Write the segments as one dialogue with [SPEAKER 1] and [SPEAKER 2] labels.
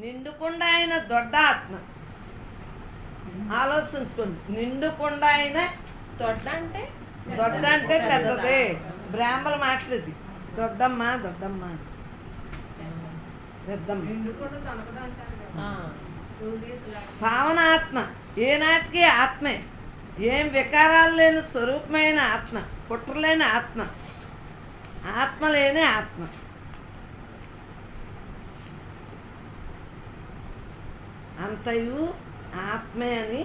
[SPEAKER 1] నిండుకుండా అయిన దొడ్డ ఆత్మ. ఆలోచించుకోండి. నిండుకుండా అయిన
[SPEAKER 2] దొడ్డ అంటే
[SPEAKER 1] పెద్దదే. బ్రాహ్మల మాటలు ఇది. దొడ్డమ్మ దొడ్డమ్మ పెద్దమ్మ. పావన ఆత్మ ఏనాటికి ఆత్మే. ఏం వికారాలు లేని స్వరూపమైన ఆత్మ. కుట్రలేని ఆత్మ. ఆత్మ లేని ఆత్మ. అంతయు ఆత్మే అని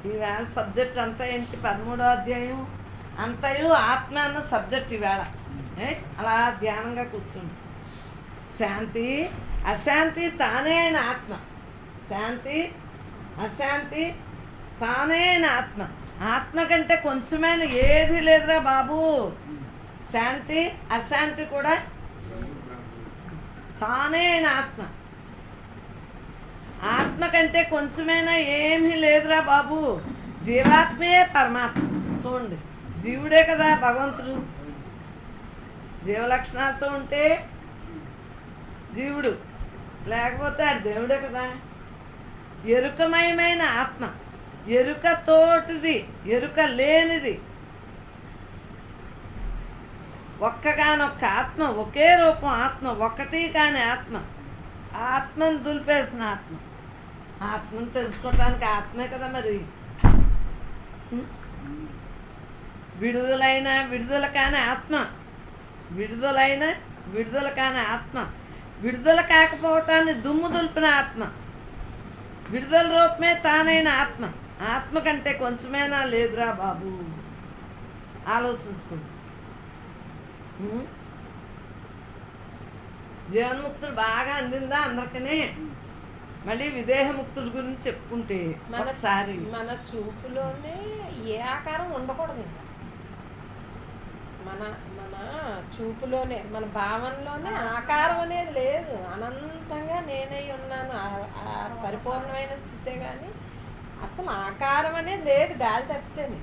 [SPEAKER 1] ఈవేళ సబ్జెక్ట్ అంతా ఏంటి? 13వ అధ్యాయం. అంతయు ఆత్మ అన్న సబ్జెక్ట్ ఈవేళ. అలా ధ్యానంగా కూర్చోండి. శాంతి అశాంతి తానే అయిన ఆత్మ. శాంతి అశాంతి తానే అయిన ఆత్మ. ఆత్మ కంటే కొంచెమైన ఏది లేదురా బాబు. శాంతి అశాంతి కూడా తానే అయిన ఆత్మ. ఆత్మ కంటే కొంచెమైనా ఏమీ లేదురా బాబు. జీవాత్మే పరమాత్మ. చూడండి, జీవుడే కదా భగవంతుడు. జీవలక్షణాలతో ఉంటే జీవుడు, లేకపోతే ఆడు దేవుడే కదా. ఎరుకమయమైన ఆత్మ. ఎరుకతోటిది, ఎరుక లేనిది. ఒక్కగానొక్క ఆత్మ, ఒకే రూపం ఆత్మ, ఒక్కటి కాని ఆత్మ. ఆత్మను దులిపేసిన ఆత్మ. ఆత్మను తెలుసుకోవటానికి ఆత్మే కదా మరి. విడుదలైన విడుదల కాని ఆత్మ. విడుదలైన విడుదల కాని ఆత్మ. విడుదల కాకపోవటాన్ని దుమ్ము దులిపిన ఆత్మ. విడుదల రూపమే తానైన ఆత్మ. ఆత్మ కంటే కొంచెమైనా లేదురా బాబు. ఆలోచించుకోండి. జీవన్ముక్తుడు బాగా అందిందా అందరికీ? మళ్ళీ విదేహముక్తుడి గురించి చెప్పుకుంటే ఒకసారి
[SPEAKER 2] మన చూపులోనే ఏ ఆకారం ఉండకూడదు. ఇంకా మన మన చూపులోనే, మన భావనలోనే ఆకారం అనేది లేదు. అనంతంగా నేనై ఉన్నాను. ఆ పరిపూర్ణమైన స్థితే కానీ అసలు ఆకారం అనేది లేదు. గాలి తప్పితేనే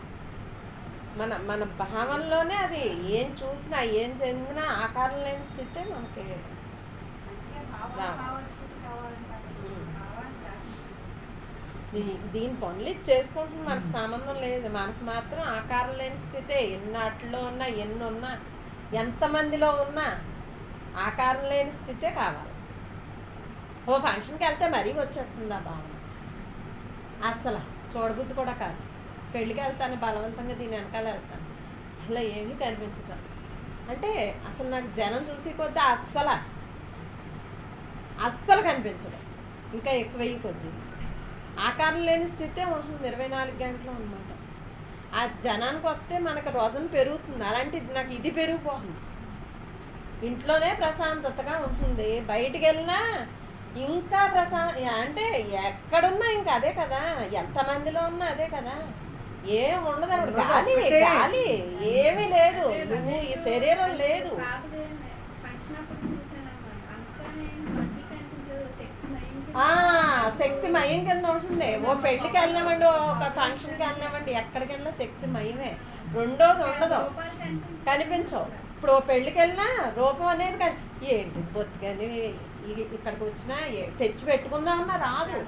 [SPEAKER 2] మన మన భావనలోనే అది ఏం చూసినా ఏం చెందినా ఆకారం లేని స్థితే మనకి. దీని పనులు చేసుకుంటుంది, మనకు సంబంధం లేదు. మనకు మాత్రం ఆకారం లేని స్థితే. ఎన్నాటిలో ఉన్నా, ఎన్ని ఉన్నా, ఎంతమందిలో ఉన్నా ఆకారం లేని స్థితే కావాలి. ఓ ఫంక్షన్కి వెళ్తే మరీ వచ్చేస్తుంది ఆ భావన. అస్సలు చూడబుద్ధి కూడా కాదు. పెళ్ళికి వెళ్తాను బలవంతంగా, దీని వెనకాల వెళ్తాను, అలా ఏమీ కనిపించదు. అంటే అసలు నాకు జనం చూసి కొద్దీ అస్సలు కనిపించదు. ఇంకా ఎక్కువయ్యి కొద్దీ ఆకారం లేని స్థితే ఉంటుంది 24 గంటలు అన్నమాట. ఆ జనానికి వస్తే మనకు రోజున పెరుగుతుంది. అలాంటిది నాకు ఇది పెరిగిపోతుంది. ఇంట్లోనే ప్రశాంతతగా ఉంటుంది, బయటికి వెళ్ళినా ఇంకా అంటే ఎక్కడున్నా ఇంకా అదే కదా, ఎంతమందిలో ఉన్నా అదే కదా. ఏం ఉండదు అప్పుడు. గాలి ఏమీ లేదు. నువ్వు ఈ శరీరం లేదు. శక్తిమయం కింద ఉంటుంది. ఓ పెళ్లికి వెళ్ళినామండి, ఒక ఫంక్షన్కి వెళ్ళినామండి, ఎక్కడికి వెళ్ళినా శక్తిమయమే. రెండోది ఉండదు, కనిపించవు. ఇప్పుడు ఓ పెళ్ళికి వెళ్ళినా రూపం అనేది ఏంటి బొత్తికని ఇక్కడికి వచ్చినా తెచ్చి పెట్టుకుందామన్నా రాదు.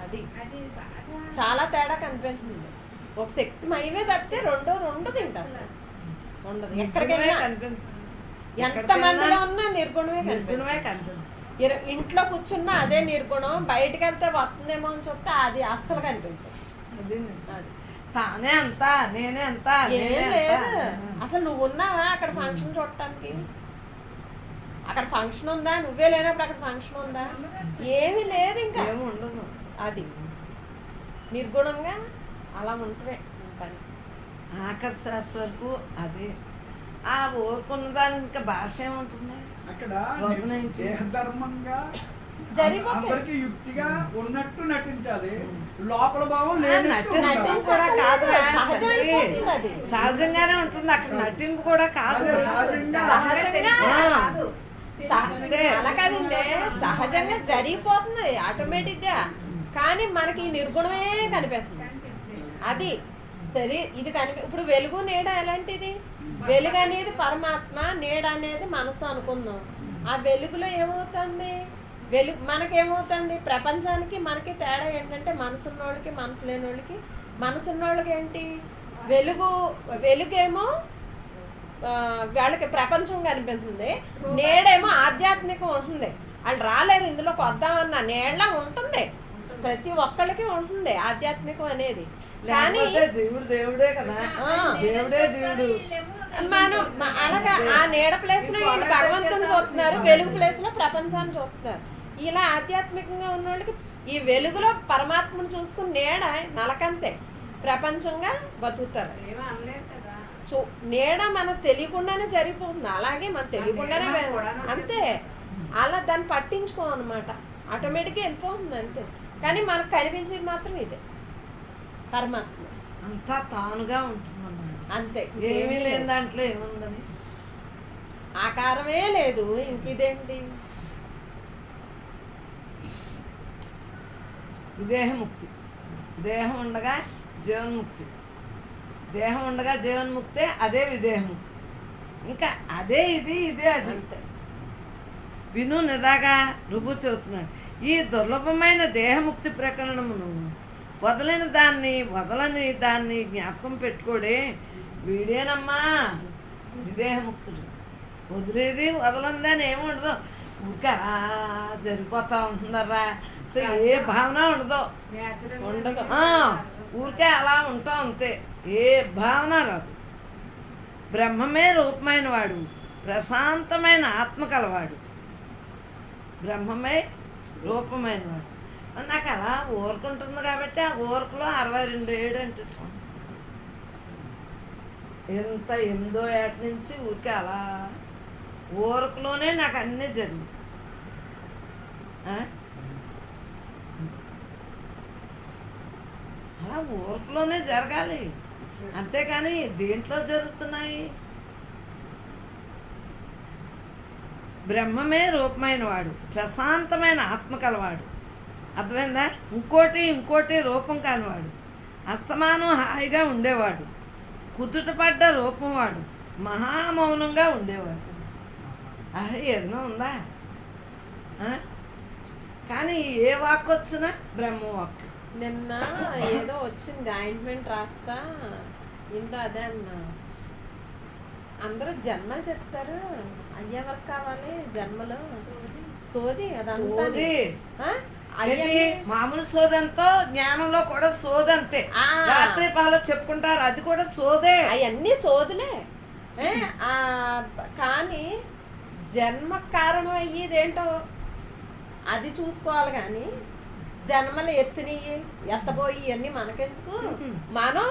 [SPEAKER 2] అది చాలా తేడా కనిపిస్తుంది. ఒక శక్తిమయమే తప్పితే రెండోది ఉండదు. ఇంకా అసలు ఉండదు. ఎక్కడికి వెళ్ళినా ఎంత మందిలో ఉన్నా నిర్గుణమే కనిపిస్తుంది. ఇంట్లో కూర్చున్నా అదే నిర్గుణం. బయటకు వెళ్తే వస్తుందేమో అని చెప్తే అది అస్సలు కనిపించదు. అది
[SPEAKER 1] తానే అంతా, నేనే అంతా
[SPEAKER 2] ఏం లేదు. అసలు నువ్వు ఉన్నావా అక్కడ ఫంక్షన్ చూడటానికి? అక్కడ ఫంక్షన్ ఉందా? నువ్వే లేనప్పుడు అక్కడ ఫంక్షన్ ఉందా? ఏమీ లేదు. ఇంకా
[SPEAKER 1] ఏమి ఉండదు.
[SPEAKER 2] అది నిర్గుణంగా అలా ఉంటుంది. పని
[SPEAKER 1] ఆకర్షాస్ వరకు అదే. ఆ ఊరుకున్న దానికి ఇంకా భాష ఏముంటుంది?
[SPEAKER 3] అక్కడ దేహధర్మంగా అందరికి యుక్తిగా ఉన్నట్టు నటించాలి. లోపల భావం
[SPEAKER 1] కూడా కాదు, సహజంగానే ఉంటుంది. అక్కడ నటింపు కూడా కాదు,
[SPEAKER 2] అలా కాదండి. సహజంగా జరిగిపోతుంది ఆటోమేటిక్ గా. కానీ మనకి నిర్గుణమే కనిపిస్తుంది. అది సరే. ఇది ఇప్పుడు వెలుగు నీడ ఎలాంటిది? వెలుగు అనేది పరమాత్మ, నీడ అనేది మనసు అనుకుందాం. ఆ వెలుగులో ఏమవుతుంది? వెలుగు మనకేమవుతుంది, ప్రపంచానికి మనకి తేడా ఏంటంటే మనసున్నోళ్ళకి మనసు లేని వాళ్ళకి. మనసున్నోళ్ళకి ఏంటి, వెలుగేమో వాళ్ళకి ప్రపంచం కనిపిస్తుంది, నేడేమో ఆధ్యాత్మికం ఉంటుంది. వాళ్ళు రాలేరు ఇందులోకి వద్దామన్నా, నేళ్ళ ఉంటుంది, ప్రతి ఒక్కళ్ళకి ఉంటుంది ఆధ్యాత్మికం అనేది. కానీ
[SPEAKER 1] జీవుడు దేవుడే కదా, దేవుడే జీవుడు.
[SPEAKER 2] మనం అలాగా ఆ నీడ ప్లేస్ లో ఈయన భగవంతుని చూస్తున్నారు, వెలుగు ప్లేస్ లో ప్రపంచాన్ని చూస్తున్నారు. ఇలా ఆధ్యాత్మికంగా ఉన్న వాళ్ళకి ఈ వెలుగులో పరమాత్మను చూసుకుని నీడ నలకంతే ప్రపంచంగా బతుకుతారు. నీడ మనకు తెలియకుండానే జరిగిపోతుంది, అలాగే మనం తెలియకుండానే అంతే. అలా దాన్ని పట్టించుకోం అనమాట, ఆటోమేటిక్గా వెళ్ళిపోతుంది అంతే. కానీ మనకు కనిపించేది మాత్రం ఇదే పరమాత్మ,
[SPEAKER 1] అంతా తానుగా ఉంటుందన్నమాట.
[SPEAKER 2] అంతే,
[SPEAKER 1] ఏమీ లేని దాంట్లో ఏముందని,
[SPEAKER 2] ఆకారమే లేదు, ఇంకిదేంటి.
[SPEAKER 1] విదేహముక్తి, దేహం ఉండగా జీవన్ముక్తి, దేహం ఉండగా జీవన్ముక్తే, అదే విదేహముక్తి. ఇంకా అదే ఇది, ఇదే అది.
[SPEAKER 2] అంతే.
[SPEAKER 1] విను నిదాగా రుబు చెబుతున్నాడు. ఈ దుర్లభమైన దేహముక్తి ప్రకరణమును వదలని దాన్ని జ్ఞాపకం పెట్టుకోడే వీడేనమ్మా విదేహముక్తుడు. వదిలేది వదలందని ఏముండదు, ఊరికే అలా జరిగిపోతా ఉంటుందర్రా, అసలు ఏ భావన ఉండదు, ఊరికే అలా ఉంటాం అంతే, ఏ భావన రాదు. బ్రహ్మమే రూపమైన వాడు, ప్రశాంతమైన ఆత్మ కలవాడు. బ్రహ్మమే రూపమైన వాడు. నాకు అలా ఊరుకుంటుంది కాబట్టి ఆ ఊరుకులో 62 అంటే ఇష్టం. ఎంత 8వ ఏట నుంచి ఊరికే అలా ఊరుకులోనే నాకు అన్నీ జరిగింది. అలా ఊరుకులోనే జరగాలి, అంతేకాని దేంట్లో జరుగుతున్నాయి. బ్రహ్మమే రూపమైన వాడు, ప్రశాంతమైన ఆత్మ కలవాడు. అర్థమైందా? ఇంకోటి రూపం కానివాడు, అస్తమానం హాయిగా ఉండేవాడు, కుదుటపడ్డ రూపం వాడు, మహామౌనంగా ఉండేవాడు. అది ఏదైనా ఉందా? కానీ ఏ వాక్ వచ్చినా బ్రహ్మ వాక్.
[SPEAKER 2] నిన్న ఏదో వచ్చింది ఆయింట్మెంట్ రాస్తా, ఇందో అదే అన్నా. అందరూ జన్మలు చెప్తారు, అయ్యేవరకు కావాలి జన్మలు, సోది అదంతా.
[SPEAKER 1] మామూలు సోదంతో జ్ఞానంలో కూడా సోదంతే, రాత్రి పాలో చెప్పుకుంటారు, అది కూడా సోదే.
[SPEAKER 2] అవన్నీ సోదులే. కానీ జన్మ కారణం అయ్యేదేంటో అది చూసుకోవాలి. కానీ జన్మలు ఎత్తబోయి ఇవన్నీ మనకెందుకు, మనం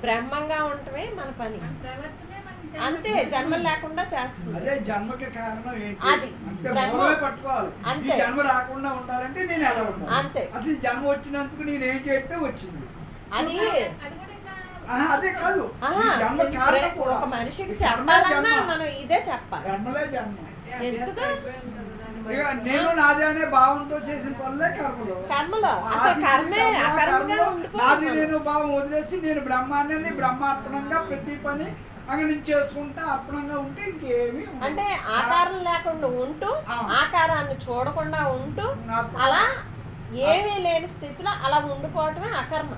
[SPEAKER 2] బ్రహ్మంగా ఉండటమే మన పని అంతే. జన్మలు లేకుండా చేస్తుంది,
[SPEAKER 3] అదే జన్మకి కారణం ఏంటి,
[SPEAKER 2] అది
[SPEAKER 3] పట్టుకోవాలి.
[SPEAKER 2] అంతే.
[SPEAKER 3] జన్మ రాకుండా ఉండాలంటే నేను ఎలా ఉండాలి,
[SPEAKER 2] అంతే.
[SPEAKER 3] అసలు జన్మ వచ్చినందుకు నేను ఏం చేస్తే వచ్చింది,
[SPEAKER 2] అది
[SPEAKER 3] అదే కాదు.
[SPEAKER 2] ఒక మనిషికి చెప్పాలన్నా మనం ఇదే చెప్పాలి.
[SPEAKER 3] జన్మలే జన్మ,
[SPEAKER 2] ఎందుకు
[SPEAKER 3] నేను నాదే అనే భావంతో చేసిన పనులే కర్మలు.
[SPEAKER 2] అసలు కర్మే అకర్మగా ఉండిపోతుంది.
[SPEAKER 3] నాది నేను భావం వదిలేసి నేను బ్రహ్మాన్ని బ్రహ్మార్పణంగా ప్రతి పని అక్కడ నుంచి చేసుకుంటా అర్పణంగా ఉంటే ఇంకేమి
[SPEAKER 2] అంటే ఆకారం లేకుండా ఉంటూ, ఆకారాన్ని చూడకుండా ఉంటూ, అలా ఏమీ లేని స్థితిలో అలా ఉండిపోవటమే అకర్మ.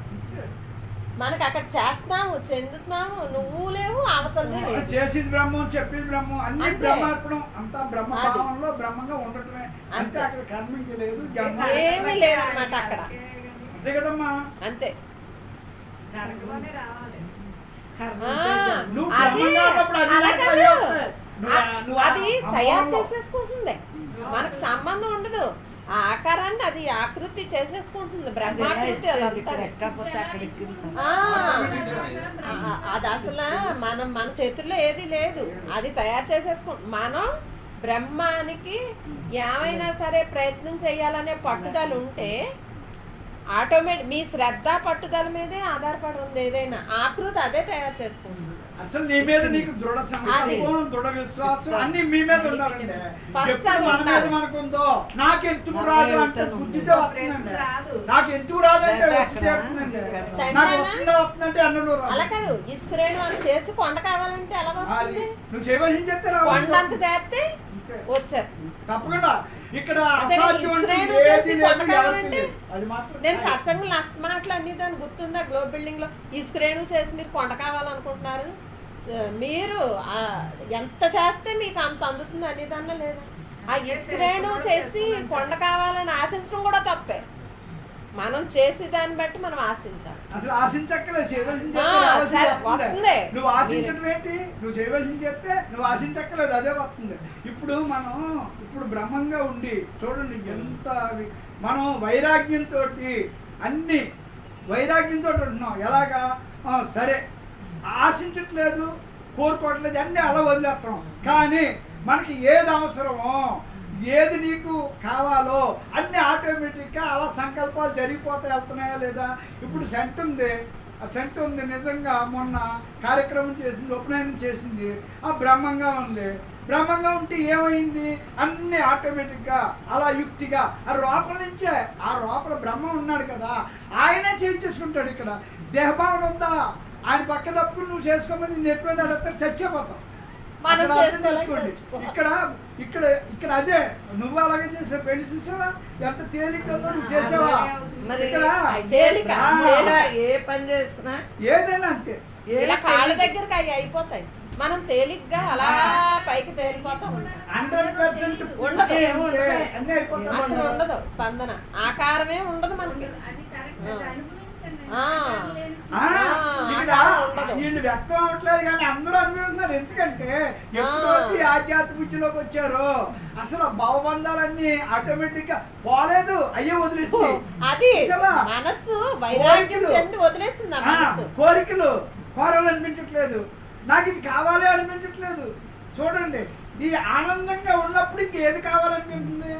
[SPEAKER 2] మనకి అక్కడ చేస్తాము, చెందుతున్నాము, నువ్వు లేవు, అవసరం లేదు.
[SPEAKER 3] చేసేది బ్రహ్మం, చెప్పేది బ్రహ్మం, అన్ని బ్రహ్మార్పణం, అంతా బ్రహ్మభావంలో బ్రహ్మంగా ఉండటమే. అంతే, అక్కడ కర్మకి లేదు,
[SPEAKER 2] ఏమీ లేదన్నమాట అక్కడ.
[SPEAKER 3] అంతే కదమ్మా,
[SPEAKER 2] అంతే. అది తయారు చేసేసుకుంటుంది, మనకు సంబంధం ఉండదు. ఆ ఆకారాన్ని అది ఆకృతి చేసేసుకుంటుంది, బ్రహ్మాకృతి. అది అసలు మన చేతుల్లో ఏది లేదు, అది తయారు చేసేసుకుంటుంది. మనం బ్రహ్మానికి ఏమైనా సరే ప్రయత్నం చేయాలనే పట్టుదల ఉంటే ఆటోమేటిక్ మీ శ్రద్ధ పట్టుదల మీదే ఆధారపడి ఉంది. ఏదైనా ఆకృతి అదే తయారు చేసుకుంటుంది.
[SPEAKER 3] అసలు నీ మీద నీకు దృఢ సంకల్పం, దృఢ విశ్వాసం అన్ని మీ మీద ఉండాలండి. ఎప్పుడు మన మీద మనకుందో నాకెందుకు రాదు అంటే బుద్ధితో వస్తుందండి, నాకెందుకు రాదు అంటే వస్తుందంటే అన్నడు.
[SPEAKER 2] అలా కాదు, ఇస్క్రేణు అని చేసి కొండ కావాలంటే ఎలా వస్తుంది?
[SPEAKER 3] నువ్వు చేయవలసింది చెప్తే
[SPEAKER 2] కొండంత చేస్తే వచ్చారు
[SPEAKER 3] తప్పకుండా. ఇక్కడ
[SPEAKER 2] అదే
[SPEAKER 3] అసాధ్యం అంటే
[SPEAKER 2] ఇస్త్రేణు
[SPEAKER 3] ఏది
[SPEAKER 2] చేసి
[SPEAKER 3] లేదు,
[SPEAKER 2] కొండ
[SPEAKER 3] ఎవరికి
[SPEAKER 2] కావాలంటే
[SPEAKER 3] లేదు. అది మాత్రం
[SPEAKER 2] నేను సత్సంగులు అస్తమానట్లు అన్ని దాన్ని గుర్తుందా గ్లోబ్ బిల్డింగ్ లో ఇస్క్రేణు చేసి మీరు కొండ కావాలనుకుంటున్నారు మీరు ఎంత చేస్తే మీకు అంత అందుతుంది అనే దానిలో లేదా ఆ ఇస్క్రేణు చేసి కొండ కావాలని ఆశించడం కూడా తప్పే మనం చేసి దాన్ని బట్టి మనం ఆశించాలి
[SPEAKER 3] అసలు ఆశించక్కలేదు, చేయవలసింది
[SPEAKER 2] ఆ,
[SPEAKER 3] చేస్తే రావాల్సింది
[SPEAKER 2] చాలా
[SPEAKER 3] వస్తుంది.
[SPEAKER 2] వస్తుంది.
[SPEAKER 3] నువ్వు ఆశించడం ఏంటి? నువ్వు చేయవలసింది చేస్తే నువ్వు ఆశించక్కలేదు, అదే వస్తుంది. ఇప్పుడు బ్రహ్మంగా ఉండి చూడండి ఎంత మనం వైరాగ్యంతో అన్ని వైరాగ్యంతో ఉంటున్నాం. ఎలాగా సరే ఆశించట్లేదు, కోరుకోవట్లేదు, అన్నీ అలా వదిలేస్తాం. కానీ మనకి ఏది అవసరమో, ఏది నీకు కావాలో అన్నీ ఆటోమేటిక్గా అలా సంకల్పాలు జరిగిపోతాయి, వెళ్తున్నాయా లేదా? ఇప్పుడు సెంట్ ఉంది, ఆ సెంట్ ఉంది, నిజంగా మొన్న కార్యక్రమం చేసింది, ఉపనయనం చేసింది, ఆ బ్రహ్మంగా ఉంది. బ్రహ్మంగా ఉంటే ఏమైంది? అన్నీ ఆటోమేటిక్గా అలా యుక్తిగా ఆ లోపల నుంచే, ఆ లోపల బ్రహ్మ ఉన్నాడు కదా, ఆయనే చేయించేసుకుంటాడు. ఇక్కడ దేహభావన ఉందా? ఆయన పక్క తప్పుకుని నువ్వు చేసుకోమని నేను ఎప్పుడు అడుగుతాడు, చచ్చిపోతాం.
[SPEAKER 2] మనం
[SPEAKER 3] అక్కడ అర్థం
[SPEAKER 2] చేసుకోలేక
[SPEAKER 3] చేసుకోండి.
[SPEAKER 2] చచ్చిపోతాం.
[SPEAKER 3] ఇక్కడ అదే నువ్వు అలాగే చేసావు. పెళ్లి చూసావా ఎంత తేలికగా నువ్వు చేసావా?
[SPEAKER 1] మరి
[SPEAKER 3] ఇక్కడ
[SPEAKER 2] తేలిక.
[SPEAKER 1] ఏ పని చేసినా
[SPEAKER 3] ఏదైనా అంతే.
[SPEAKER 2] ఇలా కాళ్ళ దగ్గరికి అవి అయిపోతాయి, మనం తేలిగ్గా అలా పైకి తేలిపోతాం.
[SPEAKER 3] 100%
[SPEAKER 2] ఉండదు.
[SPEAKER 3] అన్నీ అయిపోతాయి.
[SPEAKER 2] అసలు ఉండదు స్పందన, ఆకారమే ఉండదు మనకి.
[SPEAKER 3] ఇక్కడ వీళ్ళు వ్యక్తం అవట్లేదు కానీ అందరూ అనుకుంటున్నారు. ఎందుకంటే ఎప్పుడైతే ఆధ్యాత్మిక విద్యలోకి వచ్చారో అసలు భవబంధాలన్నీ ఆటోమేటిక్ గా పోలేదు, అయ్యే వదిలేస్తుంది.
[SPEAKER 2] అది మనస్సు వైరాగ్యం చెంది వదిలేస్తుంది. ఆ మనస్సు
[SPEAKER 3] కోరికలు కోరాలనిపించట్లేదు, నాకు ఇది కావాలి అనిపించట్లేదు. చూడండి, ఈ ఆనందంగా ఉన్నప్పుడు ఇంకేది కావాలనిపిస్తుంది?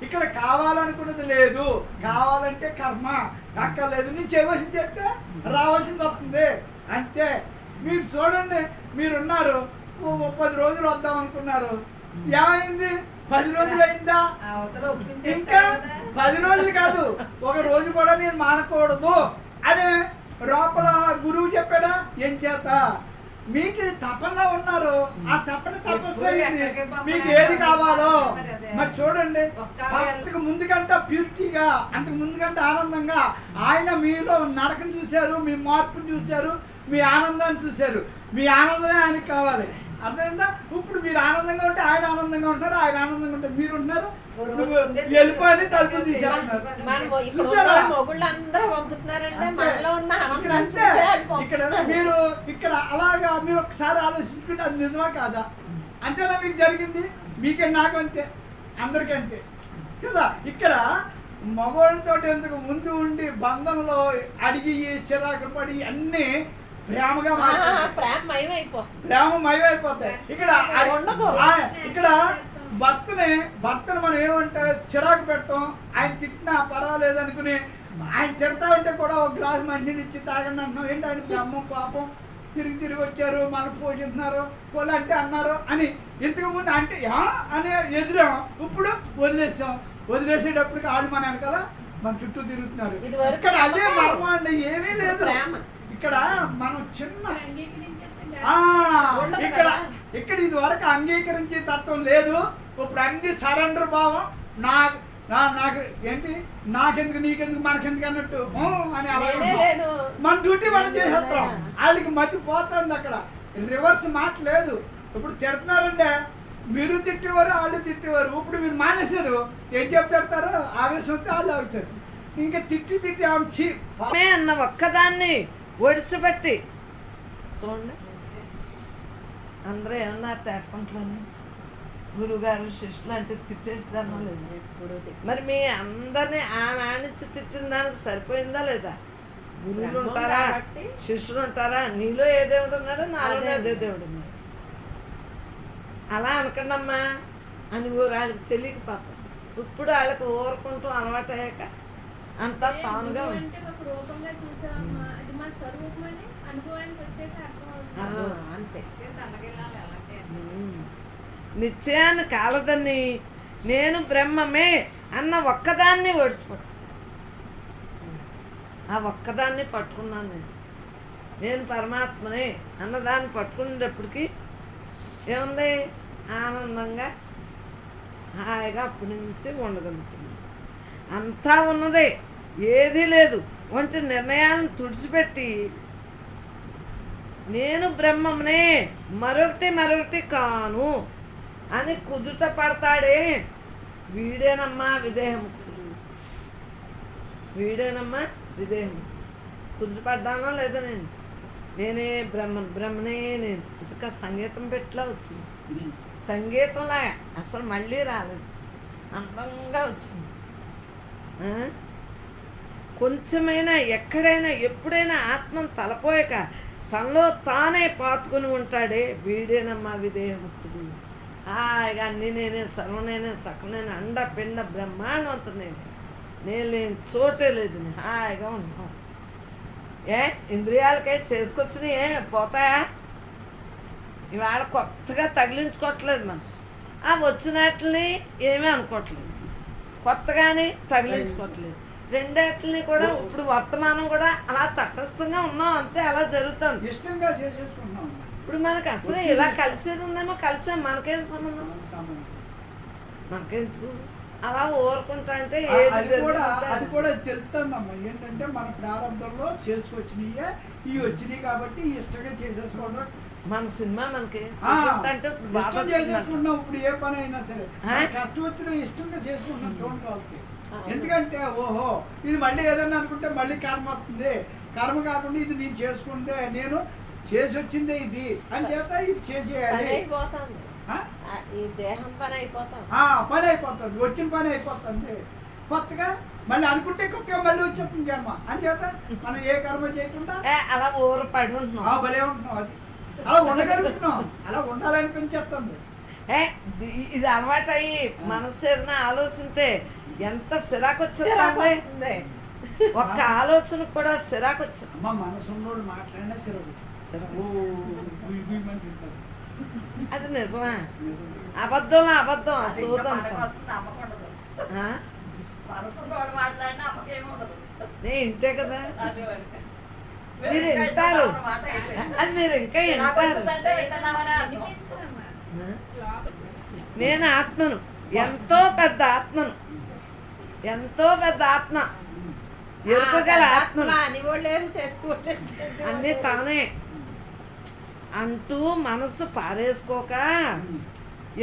[SPEAKER 3] ఇక్కడ కావాలనుకున్నది లేదు, కావాలంటే కర్మ అక్కర్లేదు, నీ చేయవలసి చెప్తే రావాల్సింది వస్తుంది అంతే. మీరు చూడండి, మీరున్నారు 10 రోజులు వద్దాం అనుకున్నారు, ఏమైంది? 10 రోజులు అయిందా? ఇంకా 10 రోజులు కాదు, ఒక రోజు కూడా నేను మానకూడదు అని లోపల గురువు చెప్పాడా? ఏం చేత మీకు తపనలో ఉన్నారు, ఆ తపన తపస్సు అయింది. మీకు ఏది కావాలో మరి చూడండి, అంతకు ముందుకంటే ప్యూరిటీగా, అంతకు ముందుకంటే ఆనందంగా ఆయన మీలో నడకను చూశారు, మీ మార్పును చూశారు, మీ ఆనందాన్ని చూశారు. మీ ఆనందమే ఆయనకి కావాలి, అర్థమైందా? ఇప్పుడు మీరు ఆనందంగా ఉంటే ఆయన ఆనందంగా ఉంటారు, ఆయన ఆనందంగా ఉంటే మీరు ఉంటున్నారు. వెళ్ళిపోయి తలుపులు తీసేస్తున్నారు. ఇక్కడ మీరు ఇక్కడ అలాగా మీరు ఒకసారి ఆలోచించుకుంటే అది నిజమా కాదా? అంతేనా మీకు జరిగింది? మీకే నాకు అంతే, అందరికీ అంతే కదా. ఇక్కడ మగవాళ్ళతో ఎందుకు ముందు ఉండి బంధంలో అడిగి చిరాకు పడి అన్ని ప్రేమగా ప్రేమ మయమైపోతాయి. ఇక్కడ భర్తను మనం ఏమంటే చిరాకు పెట్టం, ఆయన తిట్టినా పర్వాలేదు అనుకుని ఆయన తిడతా ఉంటే కూడా ఒక గ్లాసు మంచిని ఇచ్చి తాగండి అంటున్నాం. ఏంటి ఆయన బ్రహ్మం పాపం తిరిగి వచ్చారు, మనకు పోషిస్తున్నారు, అంటే అన్నారు అని ఇంతకు ముందు అంటే అని ఎదురాం. ఇప్పుడు వదిలేసేటప్పటికి వాళ్ళు మన వెనకాల మన చుట్టూ తిరుగుతున్నారు. ఇక్కడ అదే మర్మం అండి, ఏమీ లేదు. ఇక్కడ మనం చిన్న ఇక్కడ ఇది వరకు అంగీకరించే తత్వం లేదు. ఇప్పుడు అన్ని సరెండర్ భావం, నాకు ఏంటి, నాకెందుకు నీకెందుకు మనకెందుకు అన్నట్టు అని అలా మన డ్యూటీ మనం చేసేస్తాం. వాళ్ళకి మతిపోతుంది, అక్కడ రివర్స్ మాట లేదు. ఇప్పుడు తిడుతున్నారంటే మీరు తిట్టేవారు, వాళ్ళు తిట్టేవారు. ఇప్పుడు మీరు మానేశారు, ఏం చెప్తారు? ఆవేశం వస్తే వాళ్ళు అవుతారు. ఇంకా తిట్టి
[SPEAKER 1] అన్న ఒక్కదాన్ని ఒడిసిపెట్టి చూడండి, అందరూ ఏమన్నారు తేటకుంటలోని గురువుగారు శిష్యులు అంటే తిట్టేస్తానో లేదు. మరి మీ అందరినీ ఆ నానిచ్చి తిట్టిన దానికి సరిపోయిందా లేదా? గురువులు ఉంటారా, శిష్యులు ఉంటారా? నీలో ఏ దేవుడు ఉన్నాడో నాలోనే అదే దేవుడు ఉన్నాడు. అలా అనకండమ్మా అని వాళ్ళకి తెలియక పాపం. ఇప్పుడు వాళ్ళకి ఊరుకుంటూ అలవాటు అయ్యాక అంతా తానుగా
[SPEAKER 2] అంతే.
[SPEAKER 1] నిశ్చయాన్ని కాలదని నేను బ్రహ్మమే అన్న ఒక్కదాన్ని ఓడిసిపట్టు, ఆ ఒక్కదాన్ని పట్టుకున్నాను. నేను పరమాత్మనే అన్నదాన్ని పట్టుకునేటప్పటికి ఏముంది? ఆనందంగా హాయిగా అప్పటి నుంచి ఉండగలుగుతుంది. అంతా ఉన్నదే, ఏదీ లేదు. వంటి నిర్ణయాలను తుడిచిపెట్టి నేను బ్రహ్మమునే, మరొకటి కాను అని కుదుట పడతాడే, వీడేనమ్మా విదేహముక్తుడు. వీడేనమ్మా విదేహముక్తుడు. కుదుట పడ్డానా లేదా? నేనే బ్రహ్మనే నేను. ఇంకా సంగీతం పెట్టిలా వచ్చింది, సంగీతంలాగా అసలు మళ్ళీ రాలేదు, అందంగా వచ్చింది. కొంచెమైనా ఎక్కడైనా ఎప్పుడైనా ఆత్మను తలపోయాక తనలో తానే పాతుకుని ఉంటాడే, వీడేనమ్మా విదేహముక్తుడు. హాయిగా అన్నీ నేనే, సర్వనేనే, సకలనేనే, అండ పిండ బ్రహ్మాండవంతం నేను లేని చోటే లేదు. హాయిగా ఉంటాం. ఇంద్రియాలకై చేసుకొచ్చినాయి పోతాయా? ఇవాళ కొత్తగా తగిలించుకోవట్లేదు మనం. ఆ వచ్చినట్లని ఏమీ అనుకోవట్లేదు, కొత్తగానే తగిలించుకోవట్లేదు. రెండేట్లని కూడా ఇప్పుడు వర్తమానం కూడా అలా తటస్థంగా ఉన్నాం అంతే, అలా జరుగుతుంది.
[SPEAKER 3] ఇష్టంగా చేసేసుకుంటున్నాం.
[SPEAKER 1] ఇప్పుడు మనకు అసలు ఇలా కలిసేది ఉందేమో, కలిసాం, మనకేం సంబంధం? మనకెందుకు అలా ఊరుకుంటా అంటే
[SPEAKER 3] అది కూడా తెలుస్తుందమ్మా. ఏంటంటే మన ప్రారంభంలో చేసుకొచ్చినాయే ఇవి వచ్చినాయి కాబట్టి ఇష్టంగా చేసేసుకోవడం.
[SPEAKER 1] మన సినిమా మనకి అంటే
[SPEAKER 3] చేసేసుకుంటున్నాం. ఇప్పుడు ఏ పని అయినా సరే కష్టం వచ్చినా ఇష్టంగా చేసుకుంటున్నాం చూడండి. ఎందుకంటే ఓహో ఇది మళ్ళీ ఏదన్నా అనుకుంటే మళ్ళీ కర్మ వస్తుంది, కర్మ కాకుండా ఇది నేను చేసుకుంటే నేను చేసి వచ్చిందే ఇది అని చెప్తా, ఇది చేసేయాలి.
[SPEAKER 2] ఈ దేహం పని అయిపోతాం,
[SPEAKER 3] పని అయిపోతుంది, వచ్చిన పని అయిపోతుంది. కొత్తగా మళ్ళీ అనుకుంటే కొత్తగా మళ్ళీ వచ్చేస్తుంది కర్మ అని చెప్తా. మనం ఏ కర్మ చేయకుండా
[SPEAKER 1] అలా ఊరు పడి ఉంటున్నాం,
[SPEAKER 3] భలే ఉంటున్నాం. అది అలా ఉండగలుగుతున్నాం, అలా ఉండాలనిపించి చెప్తుంది.
[SPEAKER 1] ఇది అలవాటు అయ్యి మనసు ఏదైనా ఆలోచిస్తే ఎంత సిరాకు వచ్చింది. ఒక్క ఆలోచన కూడా సిరాకు వచ్చింది.
[SPEAKER 3] అమ్మ మనసు ఉన్నోడు మాట్లాడినా సిరాకు.
[SPEAKER 1] అది నిజమా? అబద్ధంలో అబద్ధం, సూతం. నేను ఇంతే కదా, మీరు వింటారు, అది మీరు ఇంకా వింటారు. నేను ఆత్మను, ఎంతో పెద్ద ఆత్మను, ఎంతో పెద్ద ఆత్మ, ఎరుకగల ఆత్మను, అన్నీ తానే అంటూ మనసు పారేసుకోక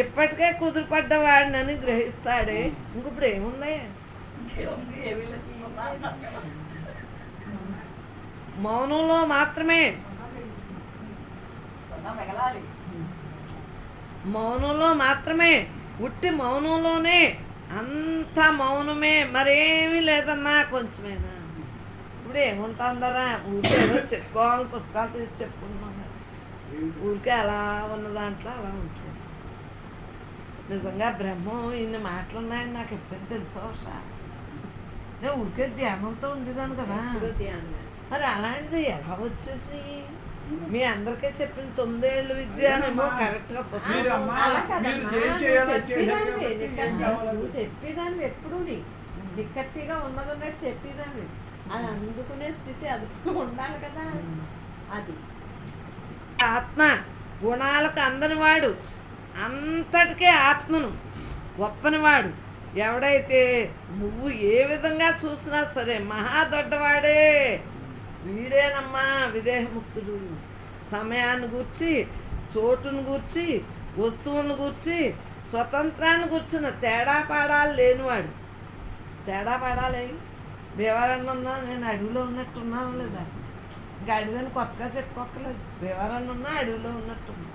[SPEAKER 1] ఇప్పటికే కుదురుపడ్డవాడినని గ్రహిస్తాడే. ఇంకొప్పుడు ఏముంది? మౌనంలో మాత్రమే, మౌనంలో మాత్రమే, ఉట్టి మౌనంలోనే, అంత మౌనమే, మరేమీ లేదన్నా కొంచెమేనా. ఇప్పుడు ఏముంటుందరా, ఊరికే ఏదో చెప్పుకోవాలని పుస్తకాలు తీసి చెప్పుకుంటున్నాం, ఊరికే అలా ఉన్న దాంట్లో అలా ఉంటుంది. నిజంగా బ్రహ్మం ఇన్ని మాటలు ఉన్నాయని నాకు ఎప్పుడైనా తెలుసా? నేను ఊరికే ధ్యానంతో ఉండేదాన్ని కదా. మరి అలాంటిది ఎలా వచ్చేసినాయి? మీ అందరికీ చెప్పిన 9 ఏళ్ళ విద్య అనేమో కరెక్ట్గా
[SPEAKER 2] నువ్వు చెప్పేదాన్ని ఎప్పుడు నిక్కచ్చిగా ఉన్నదన్నట్టు చెప్పేదాన్ని. అది అందుకునే స్థితి అది ఉండాలి కదా. అది
[SPEAKER 1] ఆత్మ గుణాలకు అందనివాడు, అంతటికే ఆత్మను గొప్పనివాడు ఎవడైతే నువ్వు ఏ విధంగా చూసినా సరే మహా దొడ్డవాడే, వీడేనమ్మా విదేహముక్తుడు. సమయాన్ని గూర్చి, చోటును గూర్చి, వస్తువులను గూర్చి, స్వతంత్రాన్ని కూర్చున్న తేడా పాడాలు లేనివాడు. తేడా పాడాలి. భీమవరంలో నేను అడవిలో ఉన్నట్టున్నాను లేదా? ఇంకా అడవిని కొత్తగా చెప్పుకోక్కలేదు. భీమవరంలో ఉన్నా అడవిలో ఉన్నట్టున్నా.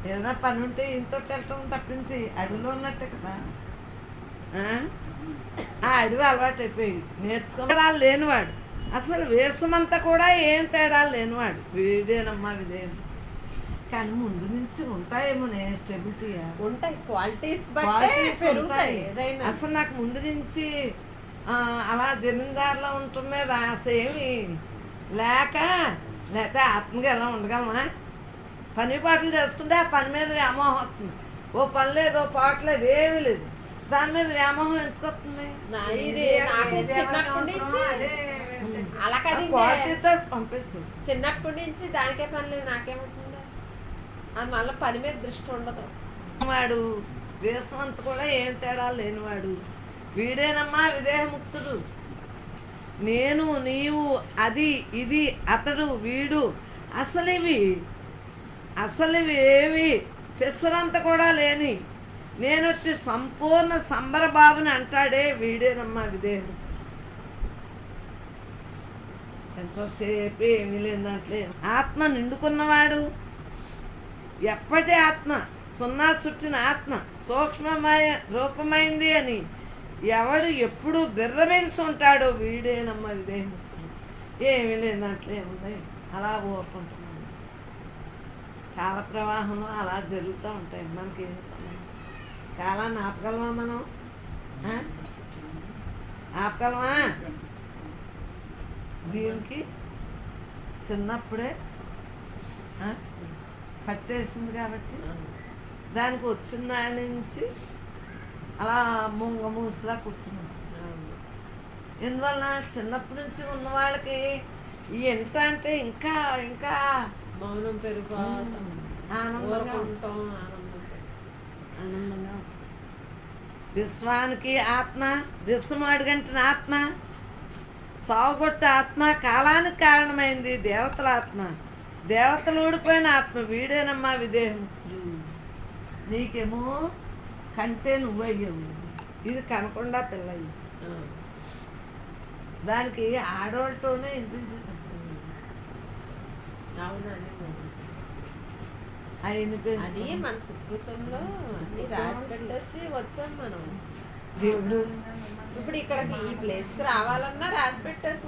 [SPEAKER 1] ఏదైనా పని ఉంటే ఇంతో వెళ్ళటం తప్పించి అడవిలో ఉన్నట్టే కదా. ఆ అడవి అలవాటు అయిపోయి నేర్చుకోవడాలు లేనివాడు, అసలు వేసమంతా కూడా ఏం తేడాలు లేనివాడు వీడేనమ్మా విదేయం. కానీ ముందు నుంచి ఉంటాయేమో స్టెబిలిటీ
[SPEAKER 2] ఉంటాయి, క్వాలిటీస్
[SPEAKER 1] ఉంటాయి. అసలు నాకు ముందు నుంచి అలా జమీందారులో ఉండటం మీద ఆశ ఏమి లేకపోతే ఆత్మగా ఎలా ఉండగలమా? పని పాటలు చేసుకుంటే ఆ పని మీద వ్యామోహం వస్తుంది. ఓ పని లేదు, ఓ పాట లేదు, ఏమీ లేదు, దాని మీద వ్యామోహం ఎందుకు వస్తుంది?
[SPEAKER 2] అలా కదా
[SPEAKER 1] క్వాలిటీతో పంపేసింది.
[SPEAKER 2] చిన్నప్పటి నుంచి దానికే పని లేదు, నాకేముంటుంది? అది మళ్ళీ పని మీద దృష్టి ఉండదు.
[SPEAKER 1] వాడు దేశవంత కూడా ఏం తేడా లేనివాడు వీడేనమ్మా విదేహముక్తుడు. నేను నీవు అది ఇది అతడు వీడు అసలు ఇవి ఏవి పెసరంత కూడా లేని నేనొట్టి సంపూర్ణ సంబరబాబుని అంటాడే వీడేనమ్మా విదేహముక్తుడు. ఎంతసేపు ఏమీ లేని దాంట్లో ఆత్మ నిండుకున్నవాడు, ఎప్పటి ఆత్మ, సున్నా చుట్టిన ఆత్మ, సూక్ష్మమయ రూపమైంది అని ఎవడు ఎప్పుడు బిర్రమెగిసి ఉంటాడో వీడేనమ్మా విదేహముక్తుడు. ఏమీ లేని దాంట్లో ఏముంది, అలా ఊరుకుంటున్నాం. కాల ప్రవాహంలో అలా జరుగుతూ ఉంటాయి. మనకేమి సమయం, కాలాన్ని ఆపగలమా మనం? ఆపగలమా? దీనికి చిన్నప్పుడే పట్టేసింది కాబట్టి దానికి వచ్చిన నాళ్ళ నుంచి అలా ముంగ మూసిలా కూర్చుంటుంది. ఎందువల్ల చిన్నప్పటి నుంచి ఉన్న వాళ్ళకి ఎంత అంటే ఇంకా ఇంకా
[SPEAKER 2] మౌనం పెరిగిపోతాం,
[SPEAKER 1] ఆనందంగా ఆనందంగా ఉంటుంది. విశ్వానికి ఆత్మ, విశ్వం అడుగంటిన ఆత్మ, సాగుగొట్ట ఆత్మ, కాలానికి కారణమైంది దేవతల ఆత్మ, దేవతలు ఊడిపోయిన ఆత్మ వీడేనమ్మా విదేహముక్తులు. నీకేమో కంటే నువ్వయ్యావు, ఇది కనకుండా పిల్లయ్యి. దానికి ఆడవాళ్ళతోనే వినిపించేది.
[SPEAKER 2] అవునండి,
[SPEAKER 1] అది
[SPEAKER 2] మన సుకృతంలో అన్ని రాసి పెట్టేసి వచ్చాం మనం.
[SPEAKER 1] దేవుడు
[SPEAKER 2] ఇప్పుడు ఇక్కడికి ఈ ప్లేస్కి రావాలన్నా రాసి పెట్టేసి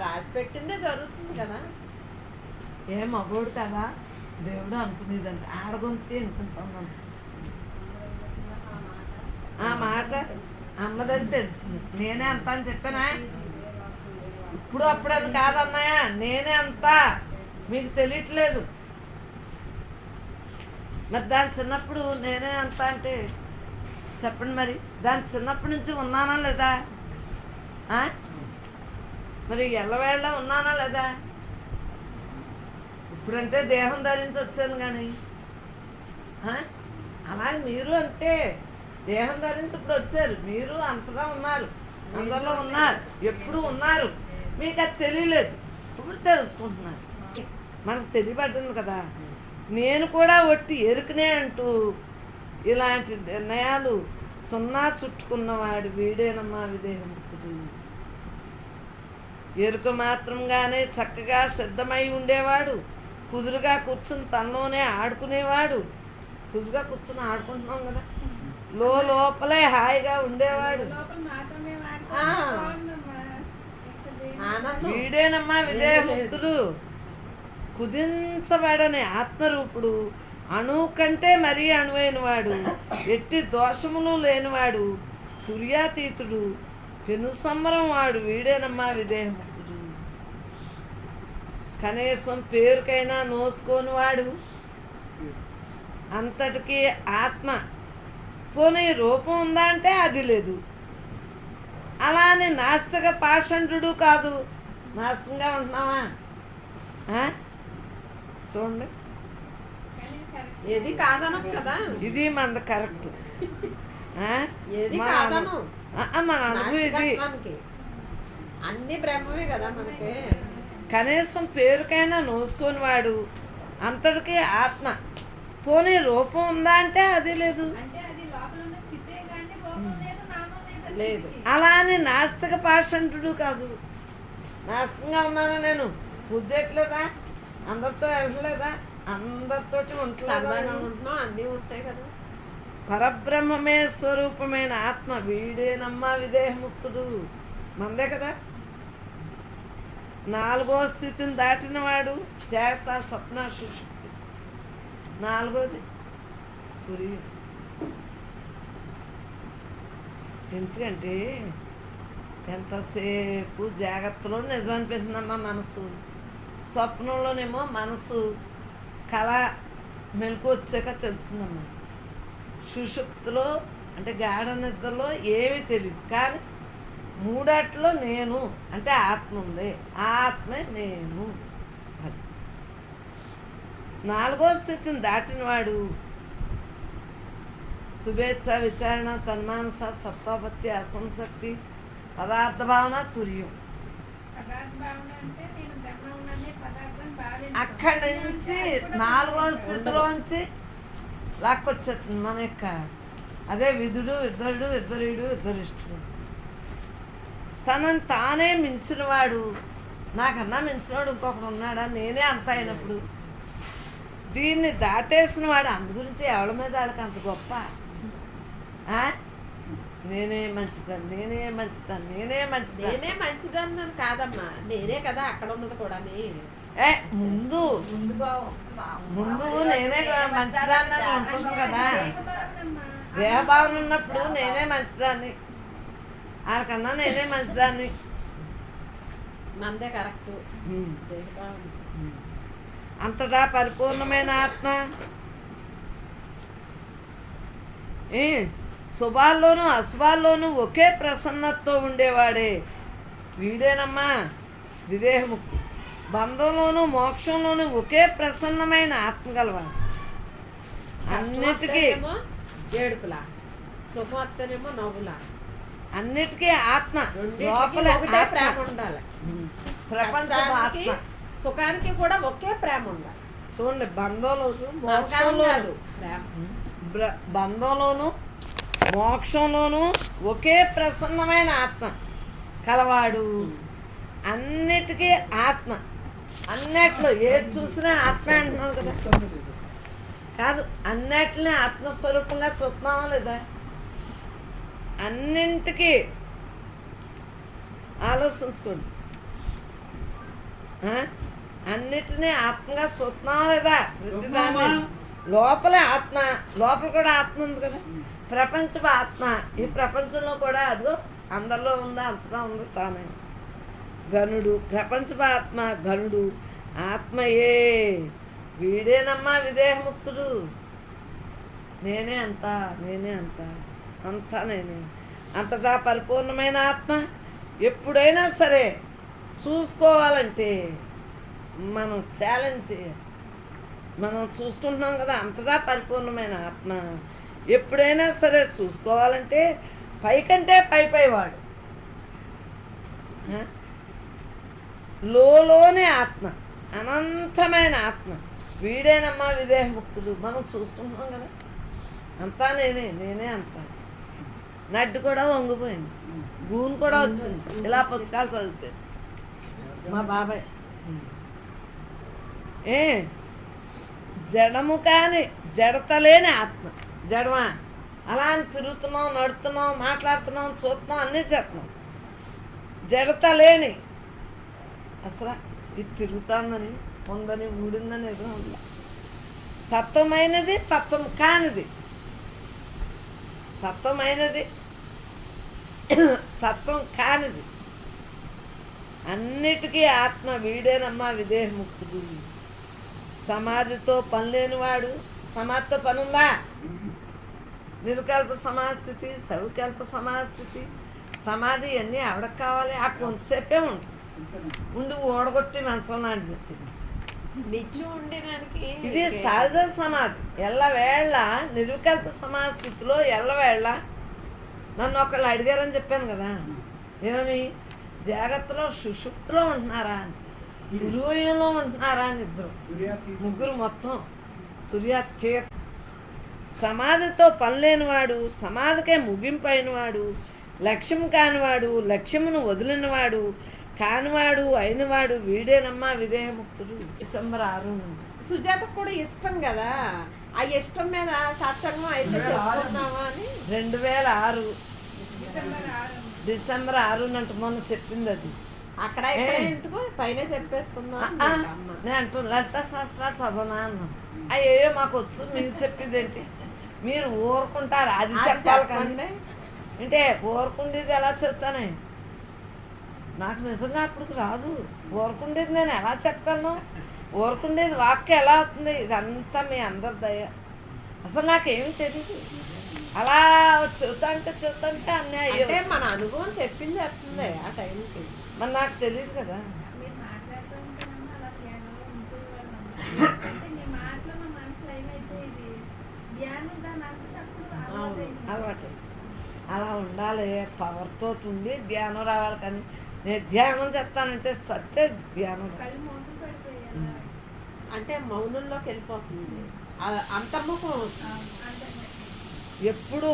[SPEAKER 2] రాసి పెట్టిందే జరుగుతుంది కదా.
[SPEAKER 1] ఏ మగోడు కదా దేవుడు అనుకునేదంట, ఆడగొంతుకే అనుకుంటుందంట. ఆ మాట అమ్మదని తెలిసింది. నేనే అంత అని చెప్పానా? ఇప్పుడు అప్పుడని కాదన్నాయా, నేనే అంత, మీకు తెలియట్లేదు. మరి దాని చిన్నప్పుడు నేనే అంత అంటే చెప్పండి, మరి దాని చిన్నప్పటి నుంచి ఉన్నానా లేదా? మరి ఎల్లవేళ ఉన్నానా లేదా? ఇప్పుడంటే దేహం ధరించి వచ్చాను కానీ అలాగే మీరు అంతే దేహం ధరించి ఇప్పుడు వచ్చారు. మీరు అంతలా ఉన్నారు, అందరిలో ఉన్నారు, ఎప్పుడు ఉన్నారు. మీకు అది తెలియలేదు, ఇప్పుడు తెలుసుకుంటున్నారు. మనకు తెలియబడ్డింది కదా. నేను కూడా ఒట్టి ఎరుకనే అంటూ ఇలాంటి నిర్ణయాలు సున్నా చుట్టుకున్నవాడు వీడేనమ్మా విదేహముక్తుడు. ఎరుక మాత్రంగానే చక్కగా సిద్ధమై ఉండేవాడు, కుదురుగా కూర్చుని తనలోనే ఆడుకునేవాడు. కుదురుగా కూర్చుని ఆడుకుంటున్నాం కదా, లోపలే హాయిగా ఉండేవాడు. వీడేనమ్మా విదేహముక్తుడు. కుదించబడని ఆత్మరూపుడు, అణువు కంటే మరీ అణువైన వాడు, ఎట్టి దోషములు లేనివాడు, తుర్యాతీతుడు, పెను సంబరం వాడు వీడేనమ్మా విదేహముక్తుడు. కనీసం పేరుకైనా నోసుకోని వాడు, అంతటికీ ఆత్మ. పోనీ రూపం ఉందా అంటే అది లేదు. అలా అని నాస్తిక పాషండు కాదు. నాస్తికంగా ఉంటున్నావా? చూడండి,
[SPEAKER 2] ఏది కాదనం కదా,
[SPEAKER 1] ఇది మనది కరెక్ట్.
[SPEAKER 2] ఏది కాదనం,
[SPEAKER 1] మన అనుభవం ఇది.
[SPEAKER 2] అన్ని బ్రహ్మమే కదా మనకి.
[SPEAKER 1] కనీసం పేరుకైనా నోసుకొని వాడు, అంతటికీ ఆత్మ. పోనీ రూపం ఉందా అంటే అది లేదు.
[SPEAKER 2] లేదు.
[SPEAKER 1] అలా అని నాస్తిక పాషండు కాదు. నాస్తికంగా ఉన్నాను నేను, పూజ చేయట్లేదా, అందరితో వెళ్ళలేదా, అందరితోటి
[SPEAKER 2] ఉంటున్నాం, అన్నీ ఉంటాయి కదా.
[SPEAKER 1] పరబ్రహ్మమే స్వరూపమైన ఆత్మ వీడేనమ్మా విదేహముక్తుడు. మందే కదా. 4వ స్థితిని దాటినవాడు జాగ్రత్త, స్వప్న, సుషుప్తి. 4వది తురియం. ఎందుకంటే ఎంతసేపు జాగ్రత్తలో నిజం అనిపిస్తుందమ్మా మనసు, స్వప్నంలోనేమో మనసు కళ మెలకు వచ్చాక తెలుస్తుందమ్మా. సుషుప్తిలో అంటే గాఢ నిద్రలో ఏమీ తెలియదు, కానీ మూడాట్లో నేను అంటే ఆత్మ ఉంది, ఆత్మే నేను. అది 4వ స్థితిని దాటినవాడు శుభేచ్ఛ విచారణ తన్మానస సత్వపత్తి అసంశక్తి పదార్థ భావన తుర్యం. అక్కడి నుంచి 4వ స్థితిలోంచి లాక్కొచ్చేస్తుంది మన యొక్క అదే విధుడు విద్ధరుడు విద్ధరుడు విద్ధరిష్టుడు. తనని తానే మించినవాడు, నాకన్నా మించినవాడు ఇంకొకడు ఉన్నాడా, నేనే అంత అయినప్పుడు దీన్ని దాటేసిన వాడు. అందు గురించి ఎవరి మీద వాళ్ళకి అంత గొప్ప. నేనే మంచిదాన్ని నేనే మంచిదాన్ని నేనే మంచిదాన్ని
[SPEAKER 2] నేనే మంచిదాన్ని కాదమ్మా, నేనే కదా అక్కడ ఉన్నది కూడా.
[SPEAKER 1] ముందు నేనే మంచిదాన్ని అని ఉంటుంది కదా. దేహభావన ఉన్నప్పుడు నేనే మంచిదాన్ని, వాళ్ళకన్నా నేనే మంచిదాన్ని.
[SPEAKER 2] మందే కరెక్ట్.
[SPEAKER 1] అంతటా పరిపూర్ణమైన ఆత్మ శుభాల్లోనూ అశుభాల్లోనూ ఒకే ప్రసన్నతతో ఉండేవాడే వీడేనమ్మా విదేహముక్తి. బంధంలోనూ మోక్షంలోనూ ఒకే ప్రసన్నమైన ఆత్మ గలవాడు. అన్నిటికీ
[SPEAKER 2] ఏడుపులా, సుఖం వస్తేనేమో నవ్వులా,
[SPEAKER 1] అన్నిటికీ ఆత్మ లోపల
[SPEAKER 2] ప్రేమ ఉండాలి.
[SPEAKER 1] ప్రపంచానికి
[SPEAKER 2] సుఖానికి కూడా ఒకే ప్రేమ ఉండాలి.
[SPEAKER 1] చూడండి, బంధంలోను బంధంలోను మోక్షంలోనూ ఒకే ప్రసన్నమైన ఆత్మ కలవాడు. అన్నిటికీ ఆత్మ, అన్నిట్లో ఏది చూసినా ఆత్మ అంటున్నావు కదా. కాదు, అన్నిటిని ఆత్మస్వరూపంగా చూస్తున్నావా లేదా? అన్నింటికి ఆలోచించుకోండి. అన్నిటినీ ఆత్మగా చూస్తున్నావా లేదా? ప్రతిదాన్ని లోపలే ఆత్మ, లోపల కూడా ఆత్మ ఉంది కదా. ప్రపంచపు ఆత్మ, ఈ ప్రపంచంలో కూడా అదిగో అందరిలో ఉందా, అంతటా ఉంది తానే గనుడు. ప్రపంచపు ఆత్మ గనుడు ఆత్మయే వీడేనమ్మా విదేహముక్తుడు. నేనే అంత నేనే అంత అంతా నేనే. అంతటా పరిపూర్ణమైన ఆత్మ ఎప్పుడైనా సరే చూసుకోవాలంటే మనం ఛాలెంజ్ చేయాలి. మనం చూసుకుంటున్నాం కదా, అంతటా పరిపూర్ణమైన ఆత్మ ఎప్పుడైనా సరే చూసుకోవాలంటే పైకంటే పైవాడు, లోనే ఆత్మ, అనంతమైన ఆత్మ వీడేనమ్మా విదేహముక్తుడు. మనం చూసుకుంటున్నాం కదా, అంతా నేనే నేనే అంతా. నడ్డు కూడా వంగిపోయింది, గూను కూడా వచ్చింది. ఇలా పుస్తకాలు చదివితే మా బాబాయ్ జడము కాని జడతలేని ఆత్మ. జడమా అలా అని తిరుగుతున్నాం, నడుతున్నాం, మాట్లాడుతున్నాం, చూస్తున్నాం, అన్నీ చేస్తున్నాం. జడత లేని అసలు ఇది తిరుగుతుందని ఉందని ఊడిందని ఏదో ఉంది. తత్వమైనది తత్వం కానిది, తత్వమైనది తత్వం కానిది అన్నిటికీ ఆత్మ వీడేనమ్మా విదేహముక్తుడు. సమాధితో పని లేనివాడు, సమాధితో పని ఉందా? నిర్వికల్ప సమాస్థితి, సవికల్ప సమాస్థితి, సమాధి అన్నీ ఆవిడకు కావాలి. ఆ కొంతసేపే ఉంటుంది, ఉండి ఓడగొట్టి మంచం లాంటిది.
[SPEAKER 2] నిత్యం ఉండేదానికి
[SPEAKER 1] ఇది సహజ సమాధి. ఎల్లవేళ నిర్వికల్ప సమాస్థితిలో ఎల్లవేళ నన్ను ఒకళ్ళు అడిగారని చెప్పాను కదా, ఏమని? జాగ్రత్తలో సుషుప్తిలో ఉంటున్నారా అని, తుర్యంలో ఉంటున్నారా అని. ముగ్గురు మొత్తం తుర్యాతీత. సమాధితో పని లేనివాడు, సమాధికే ముగింపు అయినవాడు, లక్ష్యం కానివాడు, లక్ష్యమును వదిలినవాడు, కానివాడు అయినవాడు వీడేనమ్మా విదేహముక్తుడు. డిసెంబర్ 6 నుండి
[SPEAKER 2] సుజాతకు కూడా ఇష్టం కదా, ఆ ఇష్టం మీద సత్సంగం అయితే చెప్పుకున్నావా అని
[SPEAKER 1] 2006 డిసెంబర్ 6 నంట మొన్న చెప్పింది. అది
[SPEAKER 2] అక్కడ ఎందుకు పైన చెప్పేసుకుందాం.
[SPEAKER 1] నేను అంటూ లలిత శాస్త్రాలు చదవనా అన్నా. అయ్యో మాకు వచ్చు, మీరు చెప్పింది ఏంటి? మీరు ఊరుకుంటారు, అది చెప్పాలి కండి అంటే ఊరుకుండేది ఎలా చెప్తానే? నాకు నిజంగా అప్పుడు రాదు. ఊరుకుండేది నేను ఎలా చెప్పగలను? ఊరుకుండేది వాక్యం ఎలా అవుతుంది? ఇదంతా మీ అందరి దయ. అసలు నాకేమి తెలియదు. అలా చెబుతాంటే అన్నీ అయ్యో.
[SPEAKER 2] మన అనుభవం చెప్పింది వస్తుంది ఆ టైంకి.
[SPEAKER 1] మరి నాకు తెలియదు కదా. అలవాటు అలా ఉండాలి. పవర్తో ఉండి ధ్యానం రావాలి. కానీ నేను ధ్యానం చేస్తానంటే సత్తే ధ్యానం
[SPEAKER 2] అంటే మౌనంలోకి వెళ్ళిపోతుంది, అంతర్ముఖం అవుతుంది.
[SPEAKER 1] ఎప్పుడు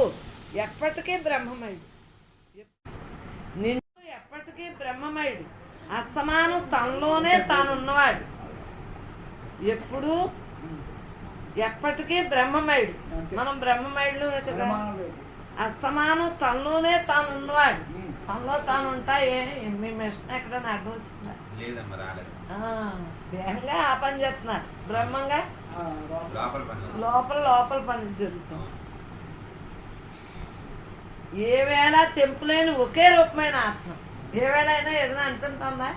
[SPEAKER 1] ఎప్పటికీ బ్రహ్మమయుడు, నిన్ను ఎప్పటికీ బ్రహ్మమయుడు, అస్తమానం తనలోనే తానున్నవాడు, ఎప్పుడు ఎప్పటికీ బ్రహ్మమయుడు. మనం బ్రహ్మమయుడులే కదా. అస్తమానం తనలోనే తాను ఉన్నవాడు, తనలో తాను ఉంటాయే. మీ మిషన్ ఎక్కడైనా అడ్డం వచ్చిందా? దేహంగా ఆ పని చేస్తున్నారు, బ్రహ్మంగా లోపల లోపల పని జరుగుతుంది. ఏ వేళ తెంపులేని ఒకే రూపమైన ఆత్మ. ఏ వేళ అయినా ఏదైనా అనిపిస్తుందా?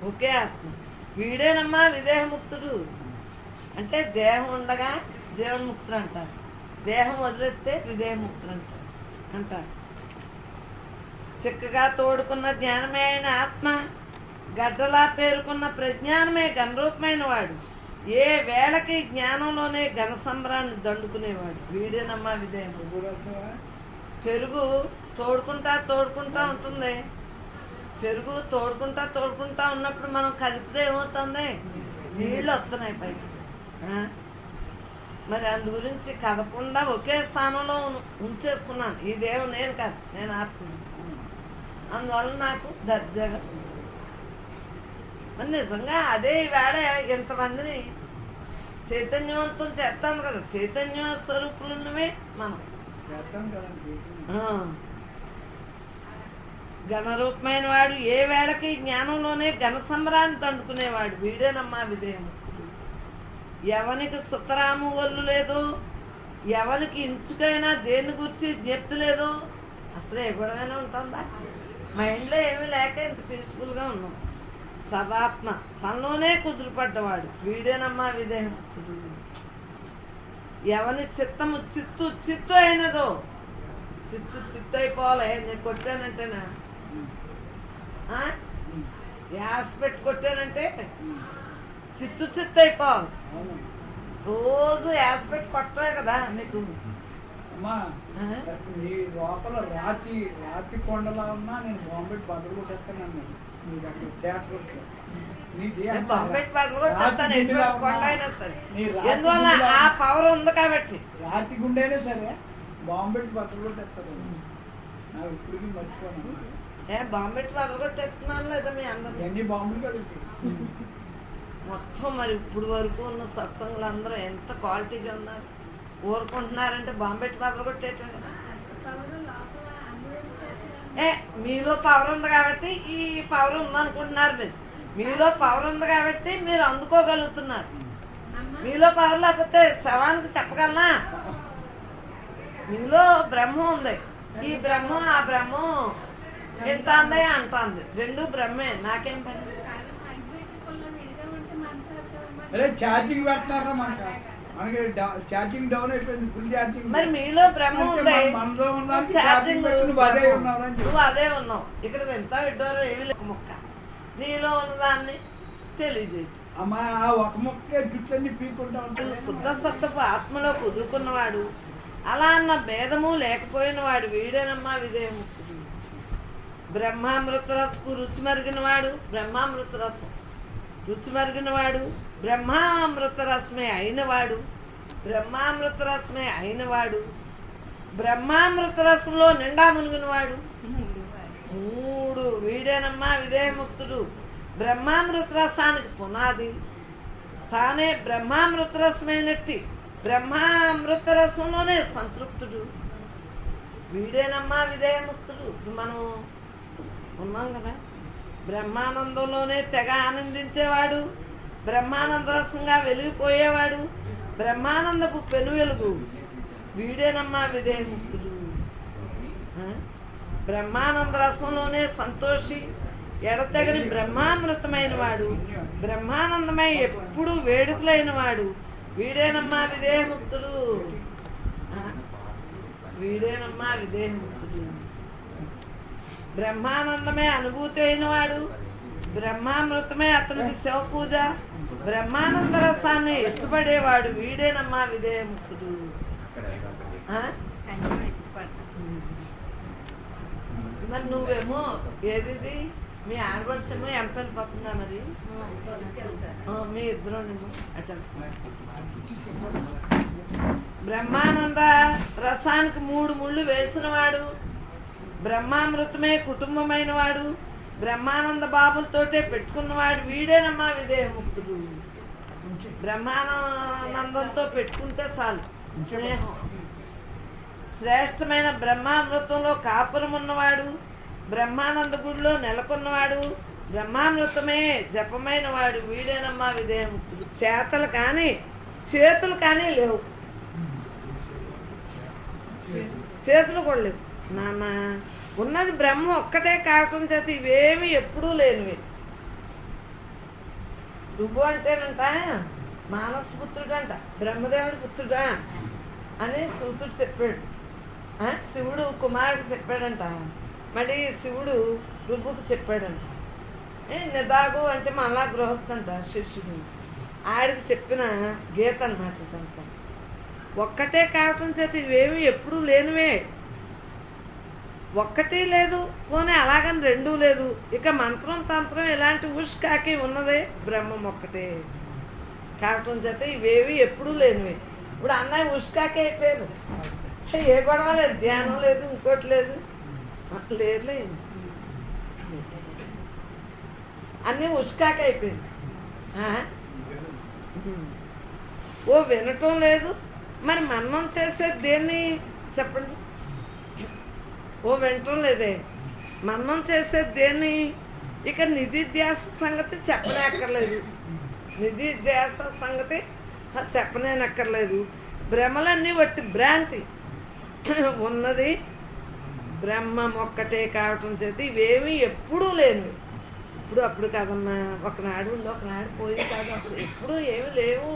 [SPEAKER 1] ఒకే ఆత్మ. వీడేనమ్మా విదేహముక్తుడు. అంటే దేహం ఉండగా జీవన్ముక్తుడు అంటారు, దేహం వదిలేస్తే విదేహముక్తుడు అంటారు. చిక్కగా తోడుకున్న జ్ఞానమే అయిన ఆత్మ, గడ్డలా పేరుకున్న ప్రజ్ఞానమే ఘనరూపమైన వాడు. ఏ వేళకి జ్ఞానంలోనే ఘన సంబరాన్ని దండుకునేవాడు. వీడేనమ్మా విదేహం. పెరుగు తోడుకుంటా ఉంటుంది. పెరుగు తోడుకుంటా ఉన్నప్పుడు మనం కదిపితే ఏమవుతుంది? నీళ్ళు వస్తున్నాయి పైకి. మరి అందు గురించి కదపకుండా ఒకే స్థానంలో ఉంచేసుకున్నాను. ఈ దేవం నేను కాదు, నేను ఆత్మ. అందువల్ల నాకు దర్జాగా మరి నిజంగా అదే ఈవేళ ఎంతమందిని చైతన్యవంతం చేస్తాను కదా. చైతన్య స్వరూపులున్నవే మనం. ఘనరూపమైన వాడు, ఏ వేళకి జ్ఞానంలోనే ఘన సంబరాన్ని దండుకునేవాడు. వీడేనమ్మా విదేహముక్తుడు. ఎవనికి సుతరాము ఒళ్ళు లేదో, ఎవరికి ఇంచుకైనా దేని గురించి జ్ఞప్తి లేదో. అసలు ఏ గొడవైనా ఉంటుందా? మైండ్లో ఏమీ లేక ఇంత పీస్ఫుల్గా ఉన్నాం. సదాత్మ తనలోనే కుదురుపడ్డవాడు. వీడేనమ్మా విదేహముక్తుడు. ఎవని చిత్తము చిత్తు అయినదో, చిత్తు అయిపోవాలి. నేను కొట్టానంటేనా, యాస్ పెట్టి కొట్టానంటే చిత్తు అయిపోవాలి. రోజు యాస్ పెట్టి కొట్టలే కదా నీకు.
[SPEAKER 3] నీ లోపల రాతి కొండలా ఉన్నా నేను బాంబే బదులు కొట్టేస్తాను.
[SPEAKER 1] ఎందువల్ల ఆ పవర్ ఉంది కాబట్టి.
[SPEAKER 3] రాతి గుండెనే సరే బాంబే బదులు కొట్టేస్తాను. నాకు ఇప్పటికీ మర్చిపోను.
[SPEAKER 1] బాంబే బదులు కొట్టేస్తున్నాను లేదా మీ అందరూ?
[SPEAKER 3] ఎన్ని బాంబులు కలుగుతాయి
[SPEAKER 1] మొత్తం. మరి ఇప్పుడు వరకు ఉన్న సత్సంగులు అందరూ ఎంత క్వాలిటీగా ఉన్నారు. ఊరుకుంటున్నారంటే బాంబెట్టి బదులు కొట్టేయటం కదా. మీలో పవర్ ఉంది కాబట్టి ఈ పవర్ ఉందనుకుంటున్నారు. మీలో పవర్ ఉంది కాబట్టి మీరు అందుకోగలుగుతున్నారు. మీలో పవర్ లేకపోతే శవానికి చెప్పగలనా? మీలో బ్రహ్మం ఉంది. ఈ బ్రహ్మం ఆ బ్రహ్మం వింటాందే అంటుంది. రెండు బ్రహ్మే. నాకేం పని?
[SPEAKER 3] ఛార్జింగ్ పెడతారా? మనకి ఛార్జింగ్ డౌన్ అయిపోయింది. Full charging.
[SPEAKER 1] మరి మీలో బ్రహ్మ ఉంది, ఛార్జింగ్ నువ్వు అదే ఉన్నావు. ఇక్కడ వెళ్తా విడ్డోరు ఏమి లేక మొక్క నీలో ఉన్నదాన్ని తెలియజేయదు.
[SPEAKER 3] అమ్మా ఒక మొక్క జుట్లన్నీ పీకుంటా ఉంటాడు.
[SPEAKER 1] శుద్ధ సత్వపు ఆత్మలో కుదురుకున్నవాడు, అలా అన్న భేదము లేకపోయిన వాడు. వీడేనమ్మా విదేహముక్తుడు. బ్రహ్మామృత రసపు రుచి మరిగినవాడు. బ్రహ్మామృత రసం రుచి మరిగినవాడు. బ్రహ్మామృత రసమే అయినవాడు. బ్రహ్మామృత రసమే అయినవాడు. బ్రహ్మామృత రసంలో నిండా మునిగినవాడు. మూడు. వీడేనమ్మా విదేహముక్తుడు. బ్రహ్మామృత రసానికి పునాది తానే బ్రహ్మామృత రసమైనట్టి బ్రహ్మామృత రసంలోనే సంతృప్తుడు. వీడేనమ్మా విదేహముక్తుడు. ఇప్పుడు మనం ఉన్నాం కదా. బ్రహ్మానందంలోనే తెగ ఆనందించేవాడు. బ్రహ్మానంద రసంగా వెలిగిపోయేవాడు. బ్రహ్మానందపు పెను వెలుగు. వీడేనమ్మా విదేహముక్తుడు. బ్రహ్మానంద రసంలోనే సంతోషి, ఎడతెగని బ్రహ్మామృతమైన వాడు. బ్రహ్మానందమై ఎప్పుడు వేడుకలైన వాడు. వీడేనమ్మా విదేహముక్తుడు. వీడేనమ్మా విదేహముక్తుడు. బ్రహ్మానందమే అనుభూతి అయినవాడు. బ్రహ్మామృతమే అతనికి శివ పూజ. బ్రహ్మానంద రసాన్ని ఇష్టపడేవాడు వీడేనమ్మా విధేయముక్తుడు. ఆ? మరి నువ్వేమో ఏది మీ ఆడపడుసేమో ఎంత వెళ్ళిపోతుందా మరి మీ ఇద్దరు అట్లా బ్రహ్మానంద రసానికి 3 ముళ్ళు వేసినవాడు, బ్రహ్మామృతమే కుటుంబమైన వాడు, బ్రహ్మానంద బాబులతోటే పెట్టుకున్నవాడు వీడేనమ్మా విధేయముక్తుడు. బ్రహ్మానందంతో పెట్టుకుంటే చాలు స్నేహం. శ్రేష్టమైన బ్రహ్మామృతంలో కాపురం ఉన్నవాడు, బ్రహ్మానంద గుడిలో నెలకొన్నవాడు, బ్రహ్మామృతమే జపమైన వాడు వీడేనమ్మా విధేయముక్తుడు. చేతలు కానీ చేతులు కానీ లేవు, చేతులు కూడా లేవు నాన్న. ఉన్నది బ్రహ్మ ఒక్కటే కావటం చేత ఇవేమి ఎప్పుడూ లేనివి. రుబ్బు అంటేనంట మానసపుత్రుడంట, బ్రహ్మదేవుడి పుత్రుడా అని సూతుడు చెప్పాడు. శివుడు కుమారుడు చెప్పాడంట, మళ్ళీ శివుడు రుబ్బుకు చెప్పాడంట. నిదాగు అంటే మళ్ళా గృహస్థంట శిష్యుడు, ఆడికి చెప్పిన గీత అన్నమాట ఇదంతా. ఒక్కటే కావటం చేత ఇవేమి ఎప్పుడూ లేనివే, ఒక్కటి లేదు. పోనీ అలాగని 2 లేదు. ఇక మంత్రం తంత్రం ఇలాంటి ఉష్కాకి ఉన్నదే బ్రహ్మం ఒక్కటే కావటం చేత ఇవేవి ఎప్పుడూ లేనివే. ఇప్పుడు అన్నయ్య ఉష్కాకి అయిపోయారు, ఏ గొడవ లేదు, ధ్యానం లేదు, ఇంకోటి లేదు, లేదు, అన్నీ ఉష్కాకి అయిపోయింది. ఓ వినటం లేదు, మరి మన్నం చేసేది దేన్ని చెప్పండి? ఓ వినటం లేదే, మన్నం చేసేది దేన్ని? ఇక నిధిధ్యాస సంగతి చెప్పనేక్కర్లేదు, నిధిధ్యాస సంగతి చెప్పనేనక్కర్లేదు. భ్రమలన్నీ వట్టి భ్రాంతి, ఉన్నది బ్రహ్మం ఒక్కటే కావటం చేత ఇవేమీ ఎప్పుడూ లేనివి. ఇప్పుడు అప్పుడు కదమ్మా, ఒకనాడు ఉండి ఒకనాడు పోయి కాదు, అసలు ఎప్పుడూ ఏమి లేవు.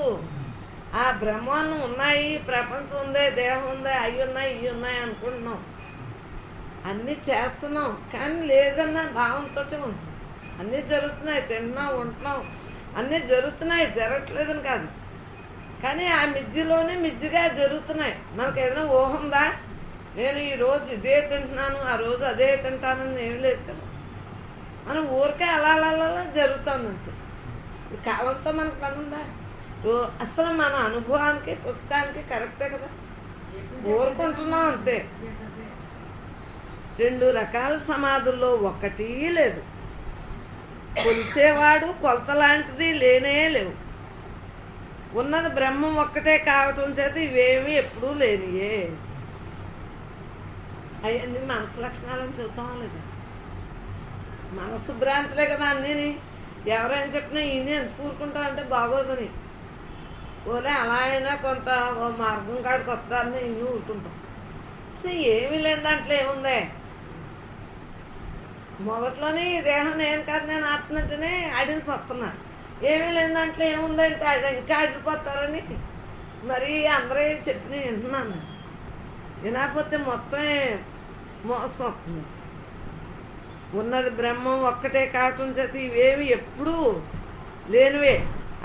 [SPEAKER 1] ఆ బ్రహ్మాండం ఉన్నాయి, ప్రపంచం ఉందే, దేహం ఉందే, అవి ఉన్నాయి ఇవి ఉన్నాయి అనుకుంటున్నాం, అన్నీ చేస్తున్నాం, కానీ లేదన్న భావంతో ఉంటాం. అన్నీ జరుగుతున్నాయి, తింటున్నాం, ఉంటున్నాం, అన్నీ జరుగుతున్నాయి, జరగట్లేదని కాదు, కానీ ఆ మిద్యలోనే మిద్యగా జరుగుతున్నాయి. మనకు ఏదైనా ఊహ ఉందా? నేను ఈరోజు ఇదే తింటున్నాను, ఆ రోజు అదే తింటానని ఏమి లేదు కదా. మనం ఊరికే అలా అలా జరుగుతుంది అంతే. ఈ కాలంతో మనకు పని ఉందా? అసలు మన అనుభవానికి పుస్తకానికి కరెక్టే కదా, ఊరుకుంటున్నాం అంతే. 2 రకాల సమాధుల్లో ఒక్కటి లేదు, కొలిసేవాడు కొలత లాంటిది లేనే లేవు. ఉన్నది బ్రహ్మం ఒక్కటే కావటం చేత ఇవేమీ ఎప్పుడూ లేనియే. అవన్నీ మనసు లక్షణాలని చెబుతాం లేదా? మనసు భ్రాంతులే కదా అన్నీ. ఎవరైనా చెప్పినా ఈయన ఎంత కూరుకుంటారంటే బాగోదని, ఓలే అలా అయినా కొంత ఓ మార్గం కాడికి వస్తారని ఇన్ని ఊరుకుంటాం. అసలు ఏమీ లేని దాంట్లో ఏముందే? మొదట్లోనే ఈ దేహం నేను కాదు నేను ఆత్మంటేనే అడిల్సి వస్తున్నారు. ఏమీ లేని దాంట్లో ఏముందంటే ఇంకా అడిగిపోతారని మరి అందరూ చెప్పిన వింటున్నాను. వినకపోతే మొత్తమే మోసం వస్తుంది. ఉన్నది బ్రహ్మం ఒక్కటే కావటం చేత ఇవేమి ఎప్పుడూ లేనివే.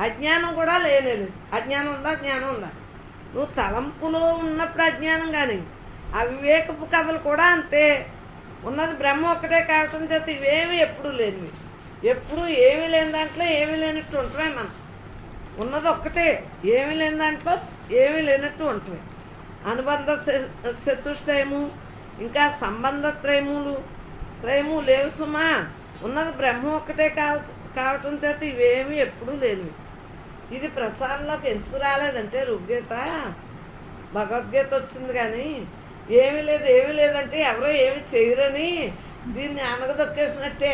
[SPEAKER 1] అజ్ఞానం కూడా లేనేలేదు. అజ్ఞానం ఉందా? జ్ఞానం ఉందా? నువ్వు తలంపులో ఉన్నప్పుడు అజ్ఞానం, కానీ అవివేకపు కథలు కూడా అంతే. ఉన్నది బ్రహ్మ ఒక్కటే కావటం చేత ఇవేమి ఎప్పుడూ లేనివి. ఎప్పుడు ఏమీ లేని దాంట్లో ఏమీ లేనట్టు ఉంటున్నాయి. మనం ఉన్నది ఒక్కటే, ఏమీ లేని దాంట్లో ఏమీ లేనట్టు ఉంటుంది. అనుబంధ చతుష్టయము ఇంకా సంబంధ త్రయము లేవు సుమా. ఉన్నది బ్రహ్మ ఒక్కటే కావటం చేత ఇవేమీ ఎప్పుడూ లేనివి. ఇది ప్రసారంలోకి ఎందుకు రాలేదంటే ఋగ్వేత భగవద్గీత వచ్చింది, కానీ ఏమీ లేదు ఏమీ లేదంటే ఎవరో ఏమి చేయరని దీన్ని అనగదొక్కేసినట్టే.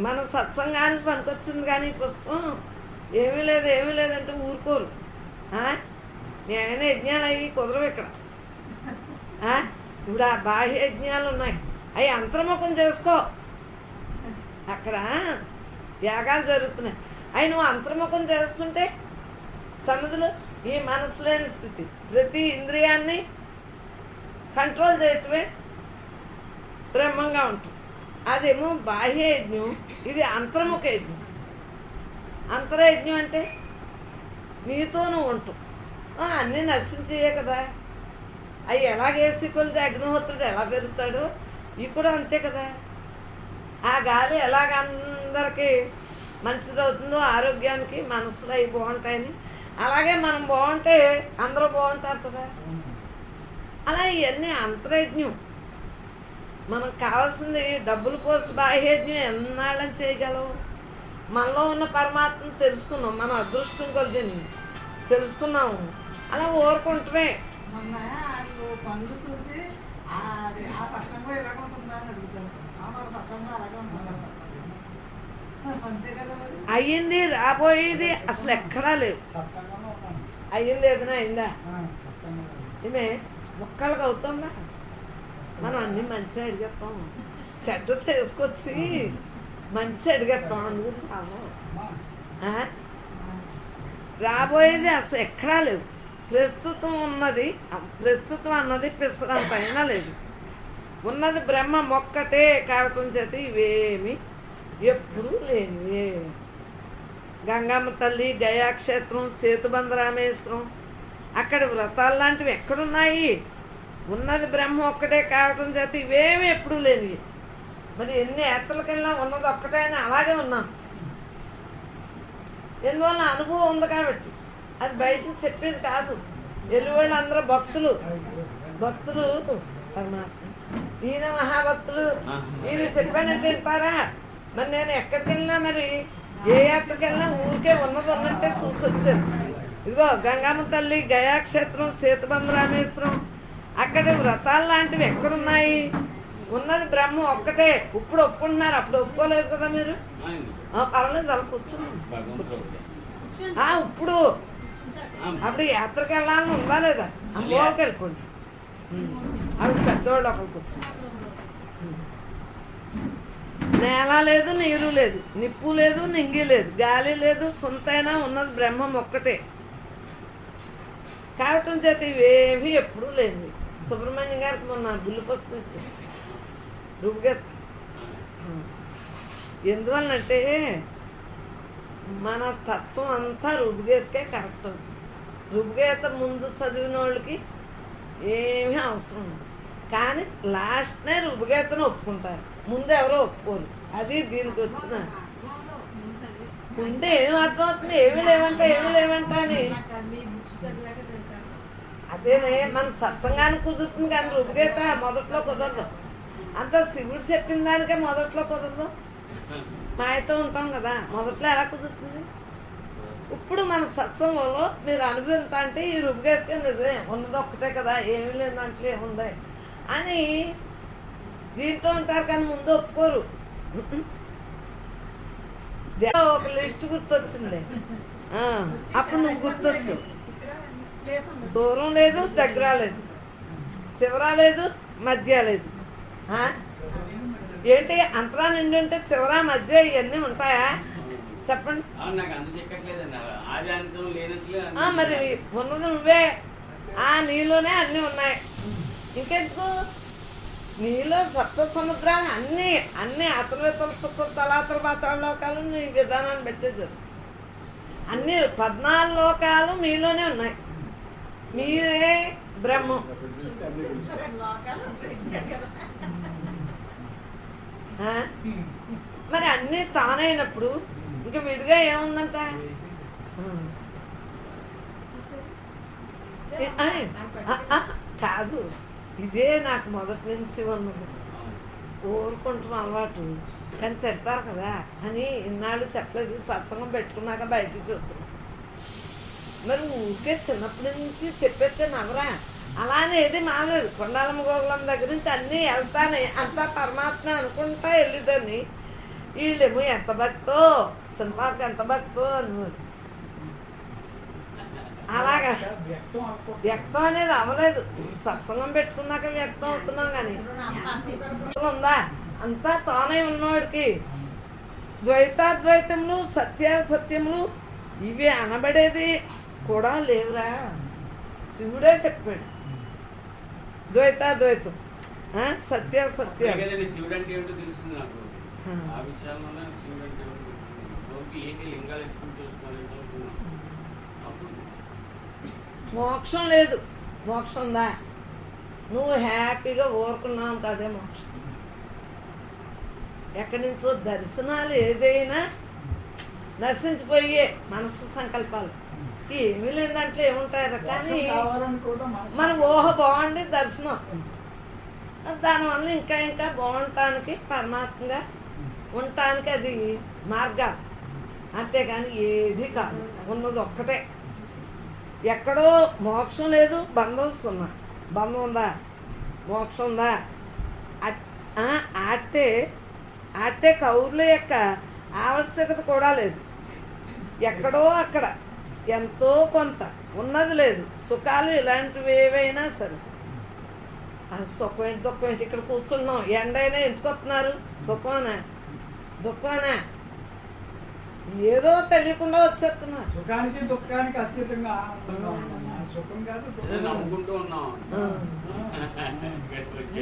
[SPEAKER 1] మన సత్సంగానికి పనికొచ్చింది, కానీ పుస్తకం ఏమీ లేదు ఏమీ లేదంటే ఊరుకోరు. నేను యజ్ఞాలు అవి కుదరవు ఇక్కడ. ఇప్పుడు ఆ బాహ్య యజ్ఞాలు ఉన్నాయి, అవి అంతర్ముఖం చేసుకో. అక్కడ యాగాలు జరుగుతున్నాయి, అవి నువ్వు అంతర్ముఖం చేస్తుంటే సమిధులు ఈ మనసు లేని స్థితి. ప్రతి ఇంద్రియాన్ని కంట్రోల్ చేయటమే బ్రహ్మంగా ఉంటుంది. అదేమో బాహ్య యజ్ఞం, ఇది అంతర్ముఖ యజ్ఞం. అంతరయజ్ఞం అంటే నీతో నువ్వు ఉంటావు, అన్నీ నశించేయే కదా. అవి ఎలాగేసి కొలితే అగ్నిహోత్రుడు ఎలా పెరుగుతాడో ఇవి కూడా అంతే కదా. ఆ గాలి ఎలాగ అందరికీ మంచిదవుతుందో ఆరోగ్యానికి, మనసులో అవి బాగుంటాయని, అలాగే మనం బాగుంటే అందరూ బాగుంటారు కదా. అలా ఇవన్నీ అంతరయజ్ఞం. మనకు కావాల్సింది డబ్బులు పోసి బాహ్యజ్ఞం ఎన్నాళ్ళని చేయగలవు? మనలో ఉన్న పరమాత్మను తెలుసుకున్నాం, మన అదృష్టం కొద్దిని తెలుసుకున్నాము, అలా ఓరుకుంటమే.
[SPEAKER 4] మొన్న వాళ్ళు పనులు చూసి ఆ సత్సంగం ఎలాగుంటుందా అని అడుగుతారు. మరి సత్సంగం అలాగే ఉంటుందా? అంతే కదా మరి.
[SPEAKER 1] అయ్యింది, రాబోయేది అసలు ఎక్కడా లేవు.
[SPEAKER 3] సత్సంగంలో ఉన్నాను.
[SPEAKER 1] అయ్యింది ఏదైనా అయిందా?
[SPEAKER 3] సత్సంగంలో.
[SPEAKER 1] ఏమే మొక్కలకు అవుతుందా? మనం అన్నీ మంచిగా అడిగేస్తాం, చెడ్డ చేసుకొచ్చి మంచి అడిగేస్తాం. అందుకు చాలు. రాబోయేది అసలు ఎక్కడా లేవు. ప్రస్తుతం ఉన్నది, ప్రస్తుతం అన్నది పిసరంతైనా లేదు. ఉన్నది బ్రహ్మ మొక్కటే కావటం చేత ఇవేమి ఎప్పుడూ లేనివే. గంగమ్మ తల్లి, గయాక్షేత్రం, సేతుబంధ రామేశ్వరం, అక్కడ వ్రతాలు లాంటివి ఎక్కడున్నాయి? ఉన్నది బ్రహ్మ ఒక్కటే కావటం చేత ఇవేమి ఎప్పుడూ లేనివి. మరి ఎన్ని యాత్రలకు వెళ్ళినా ఉన్నది ఒక్కటే అని అలాగే ఉన్నాం. ఎందువల్ల అనుభవం ఉంది కాబట్టి. అది బయటకు చెప్పేది కాదు. వెళ్ళివాళ్ళు అందరూ భక్తులు, భక్తులు పరమాత్మ. ఈయన మహాభక్తులు, ఈయన చెప్పానంటే వింటారా? మరి నేను ఎక్కడికి వెళ్ళినా, మరి ఏ యాత్రకి వెళ్ళినా ఊరికే ఉన్నది ఉన్నట్టే చూసి వచ్చాను. ఇదిగో గంగమ్మ తల్లి, గయాక్షేత్రం, సేతుబంధ రామేశ్వరం, అక్కడ వ్రతాలు లాంటివి ఎక్కడున్నాయి? ఉన్నది బ్రహ్మ ఒక్కటే. ఇప్పుడు ఒప్పుకుంటున్నారు, అప్పుడు ఒప్పుకోలేదు కదా మీరు. పర్వాలేదు, అలా కూర్చుని ఇప్పుడు అప్పుడు యాత్రకి వెళ్ళాలని ఉందా లేదా? అమ్మవారికి వెళ్ళిపోండి. అప్పుడు పెద్దవాళ్ళు ఒకరు కూర్చుని. నేల లేదు, నీరు లేదు, నిప్పు లేదు, నింగి లేదు, గాలి లేదు, సొంతైనా ఉన్నది బ్రహ్మం ఒక్కటే కావటం చేత ఇవేవి ఎప్పుడూ లేనివి. సుబ్రహ్మణ్యం గారికి మొన్న బుల్లి పుస్తకం ఇచ్చింది రుగ్వేత. ఎందువల్లంటే మన తత్వం అంతా రుగ్వేతకే కరెక్ట్ అవుతుంది. రుగ్వేత ముందు చదివిన వాళ్ళకి ఏమీ అవసరం ఉంది, కానీ లాస్ట్నే రుగ్వేతను ఒప్పుకుంటారు, ముందు ఎవరో ఒప్పుకోరు. అది దీనికి వచ్చిన ముందే ఏం అర్థమవుతుంది, ఏమి లేవంటే ఏమి లేవంట అని. అదేనే మన సత్సంగానికి కుదురుతుంది, కానీ రుగ్వేత మొదట్లో కుదరదు. అంత శివుడు చెప్పిన దానికే మొదట్లో కుదరదు. మాయతో ఉంటాం కదా, మొదట్లో ఎలా కుదురుతుంది? ఇప్పుడు మన సత్సంగంలో మీరు అనుభవిస్తా అంటే ఈ రుగ్వేతకే నిజమే, ఉన్నది ఒక్కటే కదా, ఏమీ లేదు దాంట్లో ఏముంది అని దీంట్లో ఉంటారు, కానీ ముందు ఒప్పుకోరు. ఒక లిస్ట్ గుర్తొచ్చింది, అప్పుడు నువ్వు గుర్తొచ్చు. దూరం లేదు, దగ్గర లేదు, చివర లేదు, మధ్య లేదు. ఏంటి అంతరా నిండి ఉంటే చివర మధ్య ఇవన్నీ ఉంటాయా? చెప్పండి. మరి ఉన్నది నువ్వే, నీలోనే అన్నీ ఉన్నాయి. ఇంకెందుకు? నీలో సప్త సముద్రాలు అన్నీ అన్నీ అతల సుఖ తలాతల పాతాళ లోకాలు నీ విధానాన్ని పెట్టేది. అన్నీ 14 లోకాలు మీలోనే ఉన్నాయి. మీరే బ్రహ్మం. మరి అన్నీ తానైనప్పుడు ఇంకా విడిగా ఏముందంట? కాదు, ఇదే నాకు మొదటి నుంచి ఉన్నది. ఊరుకుంటాం అలవాటు, కానీ తిడతారు కదా అని ఇన్నాళ్ళు చెప్పలేదు. సత్సంగం పెట్టుకున్నాక బయటికి చూస్తున్నాం. మరి ఊరికే చిన్నప్పటి నుంచి చెప్పేస్తే నవరా అలానే ఏది మాలేదు. కొండాలమ్మ గోగులమ్మ దగ్గర నుంచి అన్నీ వెళ్తానే, అంతా పరమాత్మ అనుకుంటా వెళ్ళిద్దని. వీళ్ళేమో ఎంత భక్తో, చిన్నపాకు ఎంత భక్తో అని. అలాగా వ్యక్తం అనేది అవ్వలేదు. సత్సంగం పెట్టుకున్నాక వ్యక్తం అవుతున్నాం. కానీ ఉందా? అంతా తానే ఉన్నవాడికి ద్వైతాద్వైతములు, సత్యాసత్యములు ఇవి అనబడేది కూడా లేవురా. శివుడే చెప్పాడు ద్వైతాద్వైతం. సత్య సత్య
[SPEAKER 5] కదండి శివుడు అంటే ఏమిటో తెలిసింది నాకు. ఆ విషయాల్లో శివుడు అంటే ఏమిటో తెలిసింది. లోకి ఏంటి లింగాలు ఎత్తుకుని చూసుకోవాలి అప్పుడు
[SPEAKER 1] మోక్షం లేదు. మోక్షం ఉందా? నువ్వు హ్యాపీగా ఊరుకున్నావు కదే మోక్షం. ఎక్కడి నుంచో దర్శనాలు ఏదైనా నశించిపోయే మనసు సంకల్పాలు ఏమీ లేదు దాంట్లో ఏముంటారు. కానీ మన ఊహ బాగుండి దర్శనం దానివల్ల ఇంకా ఇంకా బాగుంటానికి పరమాత్మగా ఉండటానికి అది మార్గాలు, అంతేగాని ఏది కాదు. ఉన్నది ఒక్కటే. ఎక్కడో మోక్షం లేదు, బంధం సున్నా. బంధం ఉందా? మోక్షం ఉందా? ఆటే కౌర్ల యొక్క ఆవశ్యకత కూడా లేదు. ఎక్కడో అక్కడ ఎంతో కొంత ఉన్నది లేదు. సుఖాలు ఇలాంటివి ఏవైనా సరే, సుఖం ఏంటి దుఃఖం ఏంటి? ఇక్కడ కూర్చున్నాం, ఎండైనా ఎందుకు వస్తున్నారు? సుఖమనా దుఃఖమనా? ఏదో తెలియకుండా వచ్చేస్తున్నారు.
[SPEAKER 3] సుఖానికి దుఃఖానికి అత్యధికంగా ఆనందంగా ఉన్నాం. సుఖం కాదు దుఃఖం
[SPEAKER 5] నమ్ముకుంటూ ఉన్నాం.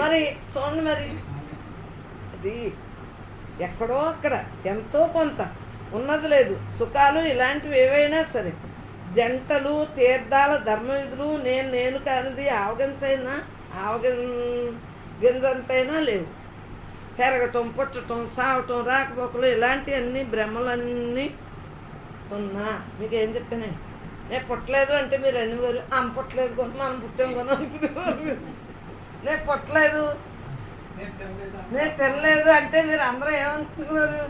[SPEAKER 1] మరి చూడండి, మరి అది ఎక్కడో అక్కడ ఎంతో కొంత ఉన్నది లేదు. సుఖాలు ఇలాంటివి ఏవైనా సరే, జంటలు తీర్థాల ధర్మవిధులు నేను కానిది గింజంతైనా లేవు. పెరగటం, పుట్టటం, సావటం, రాకపోకలు ఇలాంటివన్నీ భ్రమలన్నీ సున్నా. మీకు ఏం చెప్పానే? నేను పుట్టలేదు అంటే మీరు అనేవారు అమ్మ పుట్టలేదు కొను, మనం పుట్టాం కొను అనుకునేవారు. నేను పుట్టలేదు, నేను తినలేదు అంటే మీరు అందరూ ఏమనుకునేవారు?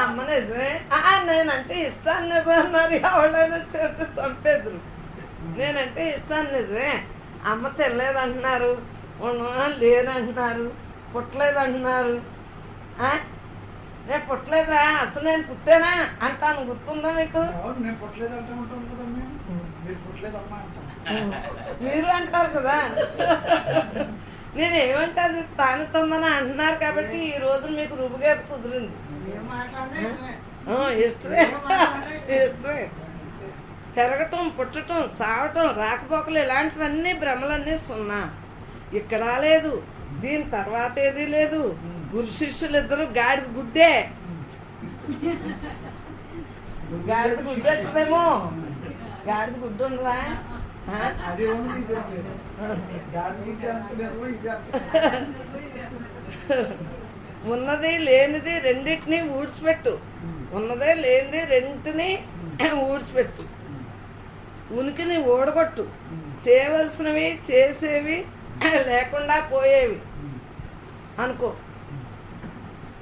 [SPEAKER 1] అమ్మ నిజమే, నేనంటే ఇష్టాన్ని నిజమే అన్నారు. ఎవరైనా చేస్తే చంపేద్దరు. నేనంటే ఇష్టాన్ని నిజమే, అమ్మ తినలేదు అంటున్నారు, లేనంటున్నారు, పుట్టలేదు అంటున్నారు. నేను పుట్టలేదురా, అసలు నేను పుట్టానా అంటాను. గుర్తుందా మీకు?
[SPEAKER 3] నేను పుట్టలేదు అంటే ఉంటాను కదా, మీరు పుట్టలేదమ్మా అంటాను.
[SPEAKER 1] మీరు అంటారు కదా. నేనేమంటే అది తాను తందని అంటున్నారు కాబట్టి ఈ రోజు మీకు రుబుగా కుదిరింది.
[SPEAKER 4] ఏం మాట్లాడినా
[SPEAKER 1] ఇష్టమే ఇష్టమే. పెరగటం, పుట్టటం, చావటం, రాకపోకలు ఇలాంటివన్నీ భ్రమలన్నీ సున్నా. ఇక్కడ లేదు, దీని తర్వాత ఏది లేదు. గురు శిష్యులు ఇద్దరు గాడిద గుడ్డే. గాడిద గుడ్డు వచ్చిందేమో. గాడిద గుడ్డు ఉండదా?
[SPEAKER 3] అది ఉంది, ఇది లేదు. గాడి ఇది అంత లేదు, ఇది అంత.
[SPEAKER 1] ఉన్నది లేనిది రెండింటినీ ఊడ్చిపెట్టు. ఉన్నదే లేనిది రెండింటినీ ఊడ్చిపెట్టు. ఉనికిని ఓడగొట్టు. చేయవలసినవి చేసేవి లేకుండా పోయేవి అనుకో.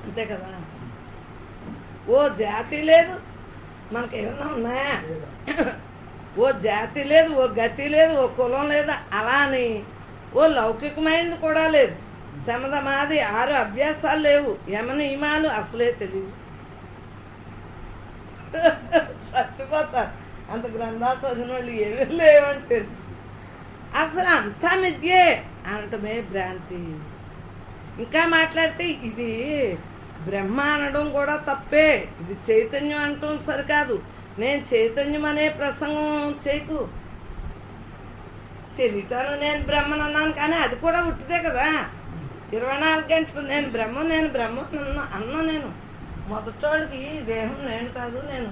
[SPEAKER 1] అంతే కదా. ఓ జాతి లేదు, మనకేమన్నా ఉన్నాయా? ఓ జాతి లేదు, ఓ గతి లేదు, ఓ కులం లేదు. అలా అని ఓ లౌకికమైనది కూడా లేదు. శమధమాది 6 అభ్యాసాలు లేవు. యమ నియమాలు అసలే తెలియవు. చచ్చిపోతారు అంత గ్రంథాలు చదివిన వాళ్ళు. ఏమీ లేవంటే అసలు అంతా మిథ్యే అనటమే భ్రాంతి. ఇంకా మాట్లాడితే ఇది బ్రహ్మ అనడం కూడా తప్పే. ఇది చైతన్యం అనటం సరికాదు. నేను చైతన్యం అనే ప్రసంగం చేయకు. తెలియటాను నేను బ్రహ్మను అన్నాను, కానీ అది కూడా ఉట్టిదే కదా. 24 గంటలు నేను బ్రహ్మ అన్నా. నేను మొదటోళ్ళకి దేహం నేను కాదు, నేను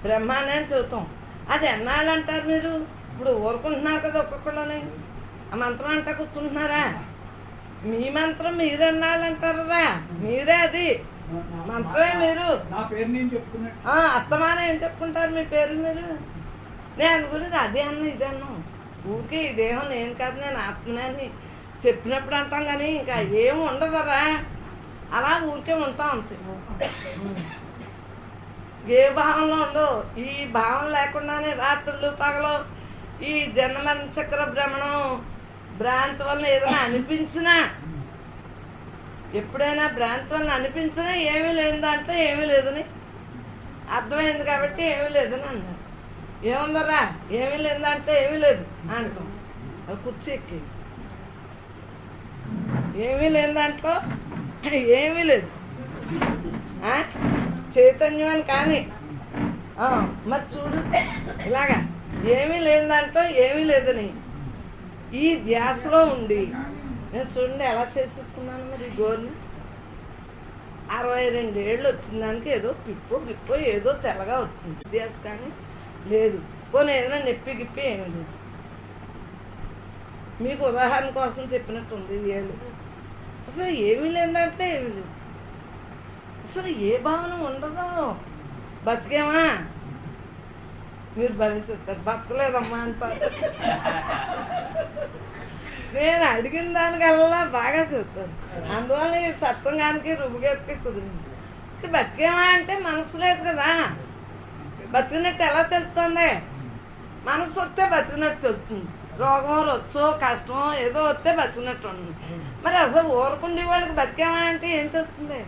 [SPEAKER 1] బ్రహ్మ అని చెబుతాం. అది ఎన్నాళ్ళు అంటారు మీరు? ఇప్పుడు ఊరుకుంటున్నారు కదా ఒక్కొక్కళ్ళని. ఆ మంత్రం అంటా కూర్చుంటున్నారా? మీ మంత్రం మీరెన్నాళ్ళు అంటారా? మీరే అది మంత్రమే. మీరు
[SPEAKER 3] నా పేరు నేను చెప్పుకున్నట్టు
[SPEAKER 1] అత్తమానే ఏం చెప్పుకుంటారు మీ పేర్లు మీరు? నేను గురించి అదే అన్నా ఇదే అన్నాం. ఊరికే ఈ దేహం నేను కాదు, నేను ఆత్మనే అని చెప్పినప్పుడు అంటాం, కానీ ఇంకా ఏమి ఉండదరా. అలా ఊరికే ఉంటాం అంతే. ఏ భావంలో ఉండవు. ఈ భావం లేకుండానే రాత్రులు పగలు ఈ జన్మరణ చక్ర భ్రమణం భ్రాంతి వలన ఏదైనా అనిపించినా, ఎప్పుడైనా భ్రాంతి వలన అనిపించినా ఏమీ లేదు దాంట్లో, ఏమీ లేదని అర్థమైంది కాబట్టి ఏమీ లేదని అన్నారు. ఏముందరా ఏమీ లేదు దాంట్లో, ఏమీ లేదు అంటాం. అది కుర్చీ ఎక్కి ఏమీ లేని దాంట్లో ఏమీ లేదు చైతన్యం అని. కానీ మరి చూడు ఇలాగా ఏమీ లేని దాంట్లో ఏమీ లేదని ఈ ధ్యాసలో ఉండి నేను చూడండి ఎలా చేసేసుకున్నాను మరి ఈ గోరుని. 62 ఏళ్ళు వచ్చిన దానికి ఏదో గిప్పో ఏదో తెల్లగా వచ్చింది విద్యాస్, కానీ లేదు. పోనీ ఏదైనా నొప్పి గిప్పి ఏమీ లేదు. మీకు ఉదాహరణ కోసం చెప్పినట్టుంది ఏళ్ళు. అసలు ఏమీ లేదంటే ఏమీ లేదు. అసలు ఏ భావన ఉండదో. బతికేమా? మీరు బలి చెప్తారు, బతకలేదమ్మా అంటారు. నేను అడిగిన దానికల్లా బాగా చెప్తాను. అందువల్ల ఈ సత్సంగానికి రుబుగెత్తుకి కుదిరింది. ఇక్కడ బతికేమా అంటే మనసు లేదు కదా. బతికినట్టు ఎలా తెలుస్తుంది? మనసు వస్తే బతికినట్టు తెలుస్తుంది. రోగమో రొచ్చో కష్టమో ఏదో వస్తే బతికినట్టు ఉంటుంది. మరి అసలు ఊరుకుండే వాళ్ళకి బతికేమా అంటే ఏం తెలుస్తుంది?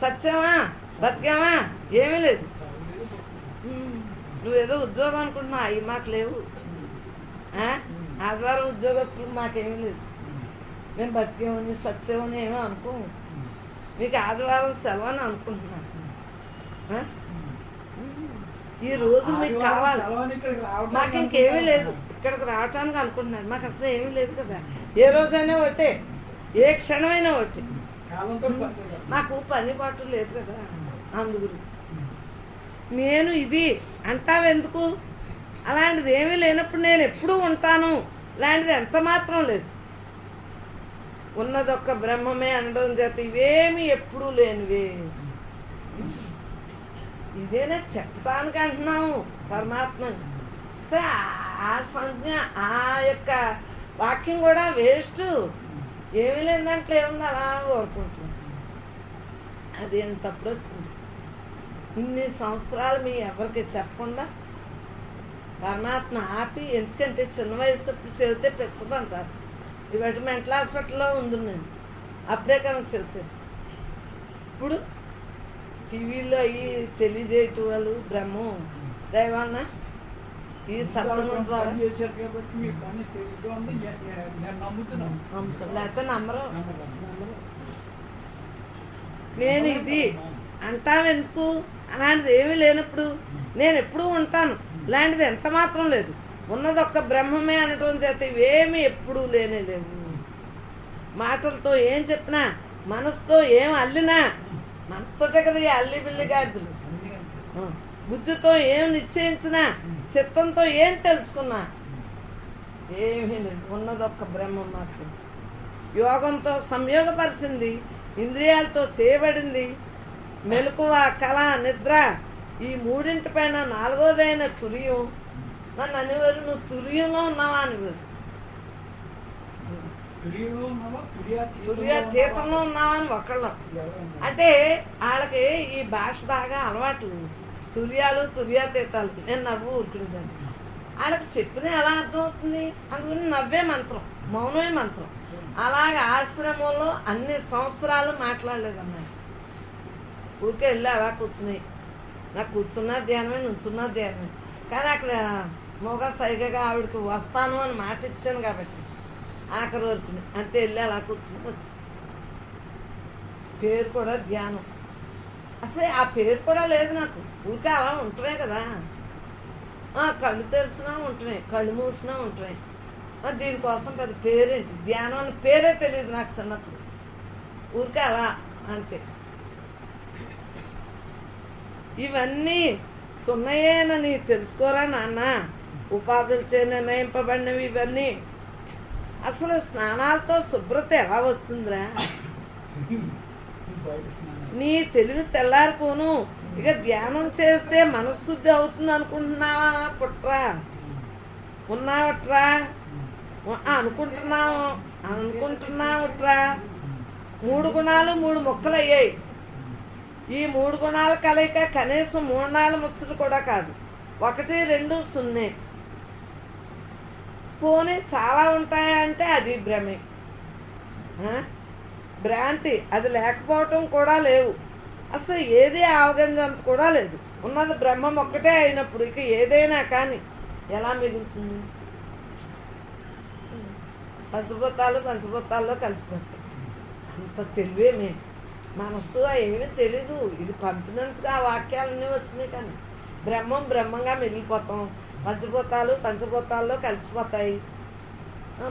[SPEAKER 1] సత్యమా? బతికేమా? ఏమీ లేదు. నువ్వేదో ఉద్యోగం అనుకుంటున్నావు, అవి మాకు లేవు. ఆదివారం ఉద్యోగస్తులకు మాకేమీ లేదు. మేము బతికేమని సత్యమని ఏమో అనుకోము. మీకు ఆదివారం సెలవు అని అనుకుంటున్నాను. ఈ రోజు మీకు కావాలి, మాకు ఇంకేమీ లేదు. ఇక్కడికి రావటానికి అనుకుంటున్నాను, మాకు అసలు ఏమీ లేదు కదా. ఏ రోజైనా ఒకటే, ఏ క్షణమైనా ఒకటి. మాకు పని పాటు లేదు కదా. అందు గురించి నేను ఇది అంటావెందుకు? అలాంటిది ఏమీ లేనప్పుడు నేను ఎప్పుడూ ఉంటాను లాంటిది ఎంత మాత్రం లేదు. ఉన్నదొక్క బ్రహ్మమే అనడం చేత ఇవేమి ఎప్పుడూ లేనివే. ఇదేనా చెప్పడానికి అంటున్నాము పరమాత్మని. సరే ఆ సంజ్ఞ, ఆ యొక్క వాక్యం కూడా వేస్ట్. ఏమీ లేని దాంట్లో ఏముంది, అలా కోరుకుంటున్నాం. అది ఎంతప్పుడు వచ్చింది. ఇన్ని సంవత్సరాలు మీ ఎవరికి చెప్పకుండా పరమాత్మ ఆపి, ఎందుకంటే చిన్న వయసు చెబితే పెచ్చదంటారు. ఇవాటి మెంటల్ హాస్పిటల్లో ఉంది నేను, అప్పుడే కనుక చెబుతాను. ఇప్పుడు టీవీలో అవి తెలియజేయటం వాళ్ళు బ్రహ్మం దైవాన్న ఈ సత్సంగం ద్వారా లేకపోతే నమ్మరు. నేను ఇది అంటావెందుకు? అలాంటిది ఏమీ లేనప్పుడు నేను ఎప్పుడూ ఉంటాను ఇలాంటిది ఎంత మాత్రం లేదు. ఉన్నదొక్క బ్రహ్మమే అనటం చేత ఇవేమీ ఎప్పుడూ లేనే లేవు. మాటలతో ఏం చెప్పినా, మనసుతో ఏం అల్లినా, మనసుతోటే కదా ఈ అల్లి బిల్లి గాడిదలు. బుద్ధితో ఏం నిశ్చయించినా, చిత్తంతో ఏం తెలుసుకున్నా ఏమీ లేదు. ఉన్నదొక్క బ్రహ్మం మాత్రం. యోగంతో సంయోగపరిచింది, ఇంద్రియాలతో చేయబడింది. మెలకువ, కళ, నిద్ర, ఈ మూడింటిపైన నాలుగోదైన తురియం. నన్ను అనేవారు, నువ్వు తురియంలో ఉన్నావా అనేవారు. తుర్యాతీతంలో ఉన్నావని ఒకళ్ళం. అంటే వాళ్ళకి ఈ భాష బాగా అలవాటు. తుర్యాలు, తుర్యాతీతాలు. నేను నవ్వు ఊరుకునేదాన్ని. వాళ్ళకి చెప్పిన ఎలా అర్థమవుతుంది? అందుకని నవ్వే మంత్రం, మౌనమే మంత్రం. అలాగే ఆశ్రమంలో అన్ని సంవత్సరాలు మాట్లాడలేదన్నారు. ఊరికే వెళ్ళి అలా కూర్చున్నాయి. నాకు కూర్చున్నా ధ్యానమే, నుంచున్నా ధ్యానమే. కానీ అక్కడ మొగ సైగగా ఆవిడకి వస్తాను అని మాట ఇచ్చాను కాబట్టి ఆఖరి వరకు అంతే వెళ్ళి అలా కూర్చుని వచ్చి. పేరు కూడా ధ్యానం. అసలు ఆ పేరు కూడా లేదు నాకు. ఊరికే అలా ఉంటమే కదా. కళ్ళు తెరిచినా ఉంటమే, కళ్ళు మూసినా ఉంటమే. దీనికోసం పెద్ద పేరేంటి? ధ్యానం అని పేరే తెలియదు నాకు చిన్నప్పుడు. ఊరికే అలా అంతే. ఇవన్నీ సున్నయేనని తెలుసుకోరా నాన్న. ఉపాధులచే నిర్ణయింపబడినవి ఇవన్నీ. అసలు స్నానాలతో శుభ్రత ఎలా వస్తుందిరా? నీ తెలివి తెల్లారిపోను. ఇక ధ్యానం చేస్తే మనశ్శుద్ధి అవుతుంది అనుకుంటున్నావా? పుట్రా ఉన్నావట్రా అనుకుంటున్నావుట్రా. 3 గుణాలు 3 ముక్కలు అయ్యాయి. ఈ 3 గుణాల కలయిక కనీసం 3 నాలుగు ముచ్చలు కూడా కాదు. 1, 2 0. పోనీ చాలా ఉంటాయా అంటే అది భ్రమే, భ్రాంతి. అది లేకపోవటం కూడా లేవు. అసలు ఏది అవగంజంత కూడా లేదు. ఉన్నది బ్రహ్మం ఒక్కటే అయినప్పుడు ఇక ఏదైనా కానీ ఎలా మిగులుతుంది? పంచభూతాల్లో కలిసిపోతాయి. అంత తెలివేమే. మనస్సు ఏమీ తెలీదు. ఇది పంపినంతగా ఆ వాక్యాలన్నీ వచ్చినాయి. కానీ బ్రహ్మంగా మిగిలిపోతాం. పంచభూతాల్లో కలిసిపోతాయి.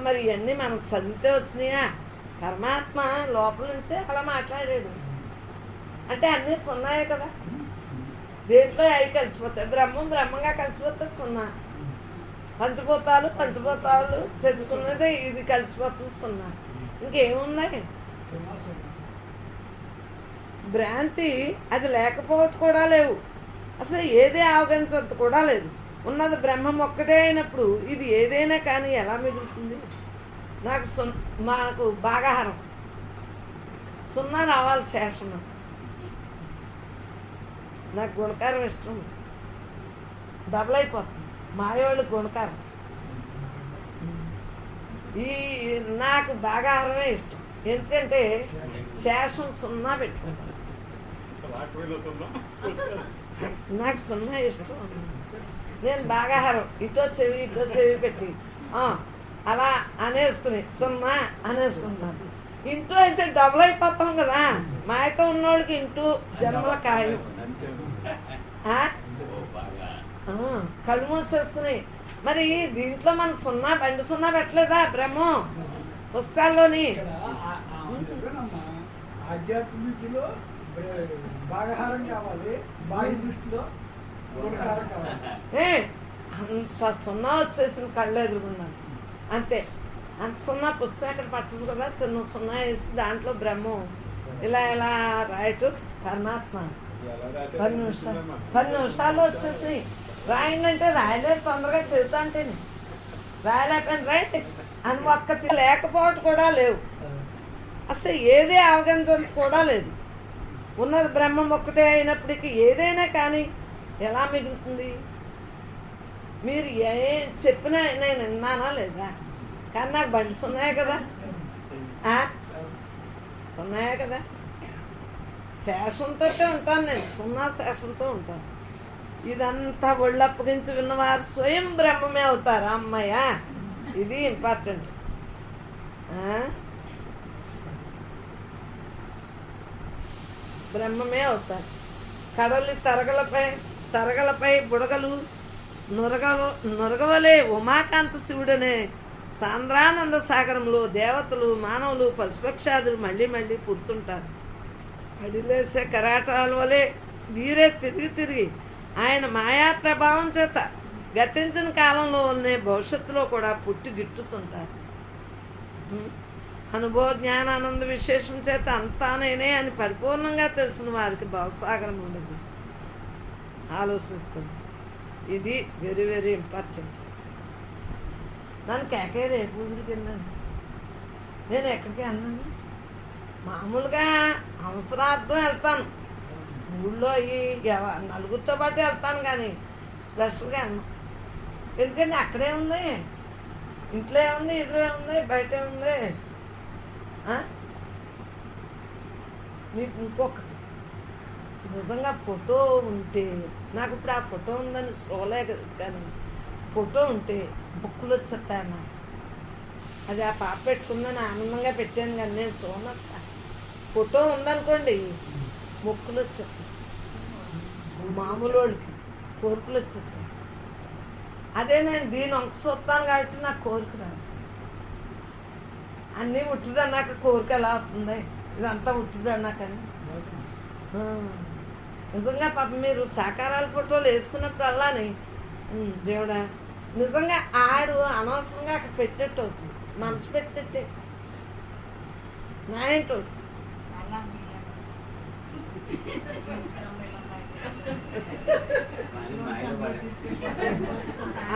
[SPEAKER 1] మరి ఇవన్నీ మనం చదివితే వచ్చినాయా? పరమాత్మ లోపల నుంచే అలా మాట్లాడాడు అంటే అన్నీ సున్నాయే కదా. దేంట్లో అవి కలిసిపోతాయి. బ్రహ్మం బ్రహ్మంగా కలిసిపోతే సున్నా. పంచభూతాలు తెచ్చుకున్నదే ఇది కలిసిపోతుంది సున్నా. ఇంకేమున్నాయి? భ్రాంతి అది లేకపోవటం కూడా లేవు. అసలు ఏదే అవగణించంత కూడా లేదు. ఉన్నది బ్రహ్మం ఒక్కటే అయినప్పుడు ఇది ఏదైనా కానీ ఎలా మిగులుతుంది? మాకు భాగాహారం సున్నా రావాలి, శేషం. నాకు గుణకారం ఇష్టం, డబుల్ అయిపోతుంది. మాయోళ్ళకి గుణకారం. నాకు భాగాహారమే ఇష్టం. ఎందుకంటే శేషం సున్నా పెట్టుకుంటాను. నాకు సున్నా ఇష్టం. నేను భాగాహారం ఇటో చెవి పెట్టి అలా అనేసుకుని సున్నా అనేసుకుంటాను. ఇంటూ అయితే డబుల్ అయిపోతాం కదా. మాయతో ఉన్నోళ్ళకి ఇంటూ జన్మల ఖాయం. కళ్ళు మూసేసుకుని మరి దీంట్లో మన సున్నా బండి సున్నా పెట్టలేదా బ్రహ్మం పుస్తకాల్లోని?
[SPEAKER 3] ఆధ్యాత్మికలో భాగహారం కావాలి, బాహ్య దృష్టిలో గుణకారం కావాలి.
[SPEAKER 1] అంత సున్నా వచ్చేసింది కళ్ళు ఎదురుకున్నాను అంతే. అంత సున్నా పుస్తకం ఎక్కడ పడుతుంది కదా, చిన్న సున్నా వేసి దాంట్లో బ్రహ్మం ఇలా ఇలా రాయటం. పరమాత్మ 10 నిమిషాల్లో వచ్చేసినాయి. రాయండి అంటే రాయలేదు, తొందరగా చెబుతా అంటే రాయలేకపోయింది. రైట్ అని ఒక్కటి లేకపోవటం కూడా లేవు. అసలు ఏదే అవగణించంత కూడా లేదు. ఉన్నది బ్రహ్మం ఒక్కటే అయినప్పటికీ ఏదైనా కానీ ఎలా మిగులుతుంది? మీరు ఏం చెప్పినా నేను విన్నానా లేదా? కానీ నాకు బండి సున్నాయే కదా, సున్నాయే కదా. శేషంతో ఉంటాను నేను, సున్నా శేషంతో ఉంటాను. ఇదంతా ఒళ్ళప్పగించి విన్నవారు స్వయం బ్రహ్మమే అవుతారు. అమ్మయ్య, ఇది ఇంపార్టెంట్. బ్రహ్మమే అవుతారు. కడలి తరగలపై బుడగలు నురగవలే ఉమాకాంత శివుడనే సాంద్రానంద సాగరంలో దేవతలు, మానవులు, పశుపక్షాదులు మళ్ళీ మళ్ళీ పుడుతుంటారు. అడిలేసే కరాటాల వలె వీరే తిరిగి ఆయన మాయా ప్రభావం చేత గతించిన కాలంలో ఉన్న భవిష్యత్తులో కూడా పుట్టి గిట్టుతుంటారు. అనుభవ జ్ఞానానంద విశేషం చేత అంతా నేనే అని పరిపూర్ణంగా తెలిసిన వారికి భవసాగరం ఉండదు. ఆలోచించుకోండి, ఇది వెరీ వెరీ ఇంపార్టెంట్. నన్ను కేకేది ఏ పూజలకి వెళ్ళాను, నేను ఎక్కడికి వెళ్ళాను. మామూలుగా అవసరార్థం వెళ్తాను, ఊళ్ళో నలుగురితో పాటు వెళ్తాను, కానీ స్పెషల్గా వెళ్ళను. ఎందుకంటే అక్కడే ఉంది, ఇంట్లో ఏముంది, ఎదురే ఉంది, బయట ఉంది. మీకు ఇంకొకటి, నిజంగా ఫోటో ఉంటే, నాకు ఇప్పుడు ఆ ఫోటో ఉందని స్లోలే కానీ ఫోటో ఉంటే బుక్కులు వచ్చేస్తాయన్న. అది ఆ పాప పెట్టుకుందని ఆనందంగా పెట్టాను, కానీ నేను చూడనక్క. ఫోటో ఉందనుకోండి మొక్కులు వచ్చేస్తాయి, మామూలు వాళ్ళకి కోరికలు వచ్చేస్తాయి. అదే నేను దీని వంక చూస్తాను కాబట్టి నాకు కోరిక రాదు. అన్నీ ఉట్టిదన్నాక కోరిక ఎలా అవుతుంది? ఇదంతా ఉట్టిదన్నాకని. నిజంగా పాప మీరు సాకారాల ఫోటోలు వేసుకున్నప్పుడు అలానే దేవుడా నిజంగా ఆడు అనవసరంగా అక్కడ పెట్టినట్టు అవుతుంది, మనసు పెట్టినట్టే. నా ఏంటో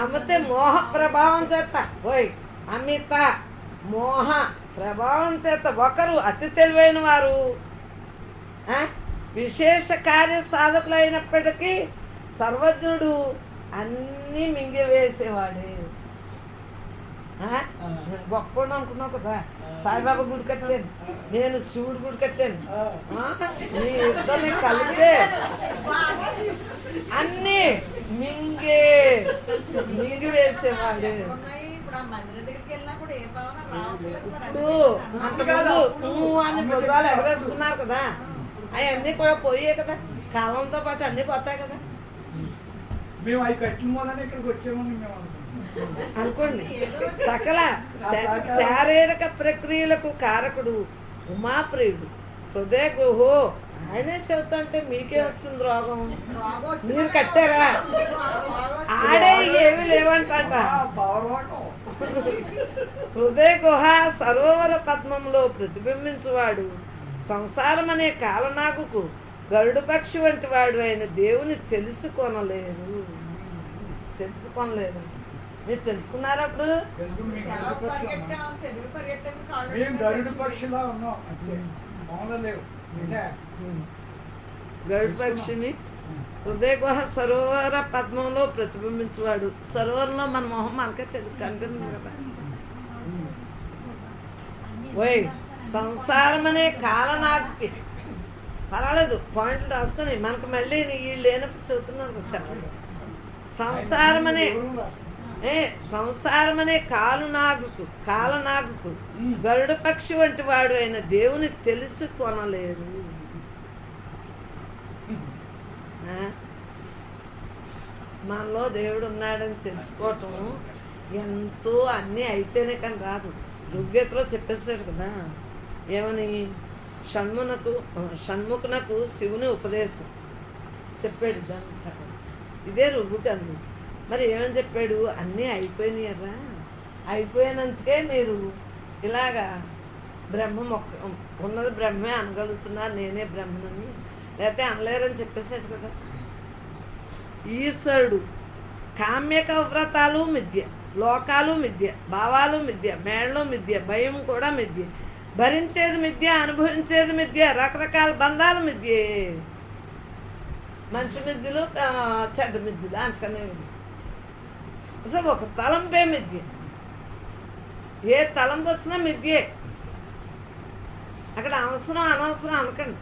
[SPEAKER 1] అమ్మితే మోహ ప్రభావం చేత అమిత మోహ ప్రభావం చేత ఒకరు అతి తెలివైన వారు విశేష కార్య సాధకులు అయినప్పటికీ సర్వజ్ఞుడు అన్నీ మింగివేసేవాడే. గొప్పడు అనుకున్నావు కదా, సాయిబాబా గుడి కట్టాను, నేను శివుడి గుడి కట్టాను. నీ ఇద్దరిని కలిపే అన్నీ మింగి వేసేవాడు. ఇప్పుడు అంతకుముందు నువ్వు అని భుజాలు ఎగరేసుకున్నారు కదా, అవన్నీ కూడా పోయే కదా, కాలంతో పాటు అన్నీ పోతాయి కదా.
[SPEAKER 3] మేము అవి కట్టిన వల్లనే ఇక్కడికి వచ్చామని మేము అనుకుంటున్నాం.
[SPEAKER 1] అనుకోండి. సకల శారీరక ప్రక్రియలకు కారకుడు ఉమాప్రియుడు హృదయ గుహో. ఆయనే చెబుతుంటే మీకే వచ్చింది రోగం, మీరు కట్టారా? ఆడే ఏమీ లేవంట. హృదయ గుహ సరోవర పద్మంలో ప్రతిబింబించువాడు సంసారం అనే కాలనాగుకు గరుడు పక్షి వంటి వాడు అయిన దేవుని తెలుసుకోనలేరు. మీరు తెలుసుకున్నారా? అప్పుడు
[SPEAKER 3] గరుడు పక్షిలా ఉన్నాం అంతే, మౌనం లేవు.
[SPEAKER 1] గరుడు పక్షిని హృదయ గుహ సరోవర పద్మంలో ప్రతిబింబించేవాడు. సరోవరంలో మన మొహం మనకే కనిపిస్తుంది కదా. ఓయ్ సంసారం అనే కాలనాగుకి పర్వాలేదు, పాయింట్లు రాసుకొని మనకు మళ్ళీ వీళ్ళు లేనప్పుడు చదువుతున్నారు కదా, చెప్పండి. సంసారం అనే కాలనాగుకు గరుడు పక్షి వంటి వాడు అయిన దేవుని తెలుసుకొనలేరు. మనలో దేవుడు ఉన్నాడని తెలుసుకోవటం ఎంతో అన్నీ అయితేనే కానీ రాదు. ఋగ్వేదలో చెప్పేస్తాడు కదా, ఏమని? షణ్ముఖునకు శివుని ఉపదేశం చెప్పాడు. దాని ఇదే ఋగ్గుకి అంది. మరి ఏమని చెప్పాడు? అన్నీ అయిపోయినాయరా, అయిపోయినందుకే మీరు ఇలాగా ఉన్నది బ్రహ్మే అనగలుగుతున్నారు, నేనే బ్రహ్మనని. లేకపోతే అనలేరని చెప్పేసాడు కదా. ఈశ్వరుడు కామ్యక వ్రతాలు మిథ్య, లోకాలు మిథ్య, భావాలు మిథ్య, మేడలు మిథ్య, భయం కూడా మిథ్య, భరించేది మిథ్య, అనుభవించేది మిథ్య, రకరకాల బంధాలు మిథ్యే. మంచి మిథ్యలు, చెడ్డ మిథ్యలు, అంతకనే అసలు ఒక తలంపే మిథ్య. ఏ తలంపు వచ్చినా మిథ్యే. అక్కడ అవసరం అనవసరం అనకండి.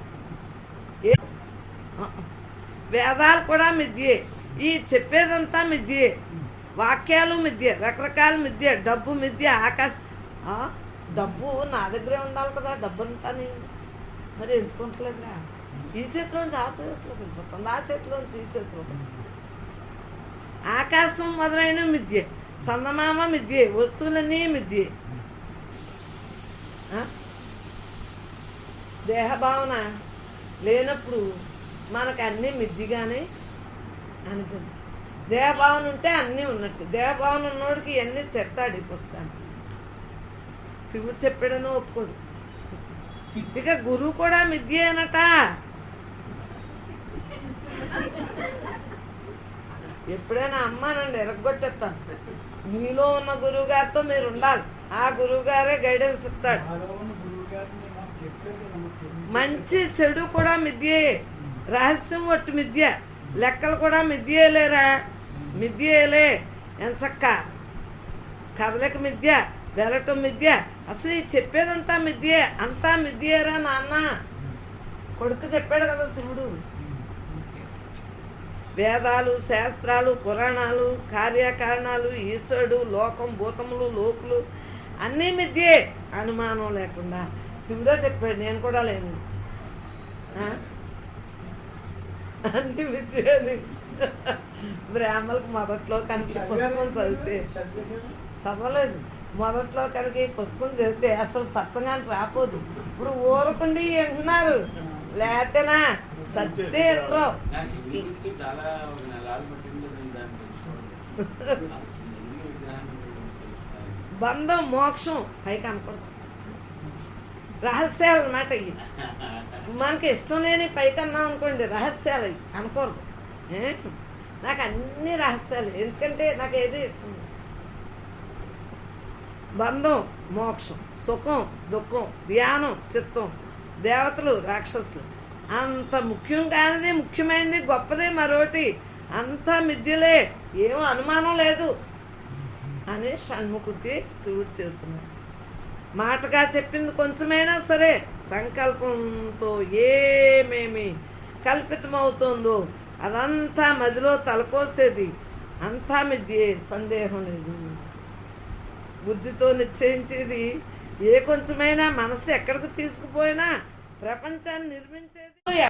[SPEAKER 1] వేదాలు కూడా మిథ్యే, ఈ చెప్పేదంతా మిథ్యే, వాక్యాలు మిథ్య, రకరకాల మిథ్య, డబ్బు మిథ్య, డబ్బు నా దగ్గరే ఉండాలి కదా, డబ్బు అంతా మరి ఎంచుకుంటలేదురా. ఈ చేతిలోంచి ఆ చేతిలోకి వెళ్ళిపోతుంది, ఆ చేతిలోంచి ఈ చేతిలోకి. ఆకాశం మొదలైన మిథ్య, చందమామ మిథ్యే, వస్తువులన్నీ మిథ్యే. దేహభావన లేనప్పుడు మనకు అన్నీ మిథ్యగానే అనిపింది. దేహభావన ఉంటే అన్నీ ఉన్నట్టు. దేహభావన ఉన్నోడికి ఇవన్నీ తిడతాడు ఈ పుస్తకాన్ని. శివుడు చెప్పాడని ఒప్పుకోడు. ఇక గురువు కూడా మిథ్యే అనట. ఎప్పుడైనా అమ్మానండి ఎరగొట్టేస్తాను. మీలో ఉన్న గురువు గారితో మీరు ఉండాలి, ఆ గురువు గారే గైడెన్స్ ఇస్తాడు. మంచి చెడు కూడా మిథ్యే, రహస్యం ఒట్టి మిథ్య, లెక్కలు కూడా మిథ్యేలేరా, మిథ్యేలే. ఎంచక్క కదలిక మిథ్య, వెళ్ళటం మిథ్య, అసలు ఈ చెప్పేదంతా మిథ్యే, అంతా మిథ్యేరా నాన్న. కొడుకు చెప్పాడు కదా శివుడు. వేదాలు, శాస్త్రాలు, పురాణాలు, కార్యకారణాలు, ఈశ్వరుడు, లోకం, భూతములు, లోకులు అన్నీ మిథ్యే, అనుమానం లేకుండా. శివుడే చెప్పాడు, నేను కూడా లేను, అన్ని మిథ్యే అని. బ్రాహ్మణులకు మొదట్లో కనుక పుస్తకం చదివితే, చదవలేదు, మొదట్లో కనుక ఈ పుస్తకం చదివితే అసలు సత్సంగానికి రాపోదు. ఇప్పుడు ఊరకుండి అంటున్నారు, లేతేనా సత్తే బంధం మోక్షం పైకి అనకూడదు, రహస్యాలు అన్నమాట. ఇవి మనకి ఇష్టం లేని పైకి అన్నాం అనుకోండి, రహస్యాలు అవి అనకూడదు. నాకు అన్ని రహస్యాలు, ఎందుకంటే నాకు ఏది ఇష్టం. బంధం మోక్షం, సుఖం దుఃఖం, ధ్యానం చిత్తం, దేవతలు రాక్షసులు, అంత ముఖ్యం కానిది ముఖ్యమైనది గొప్పదే మరోటి, అంతా మిథ్యలే, ఏమో అనుమానం లేదు అని షణ్ముఖుడికి శివుడు చెబుతున్నాడు. మాటగా చెప్పింది కొంచెమైనా సరే సంకల్పంతో ఏమేమి కల్పితమవుతుందో అదంతా మదిలో తలపోసేది, అంతా మిథ్యే, సందేహం లేదు. బుద్ధితో నిశ్చయించేది ఏ కొంచెమైనా మనసు ఎక్కడికి తీసుకుపోయినా ప్రపంచాన్ని నిర్మించేది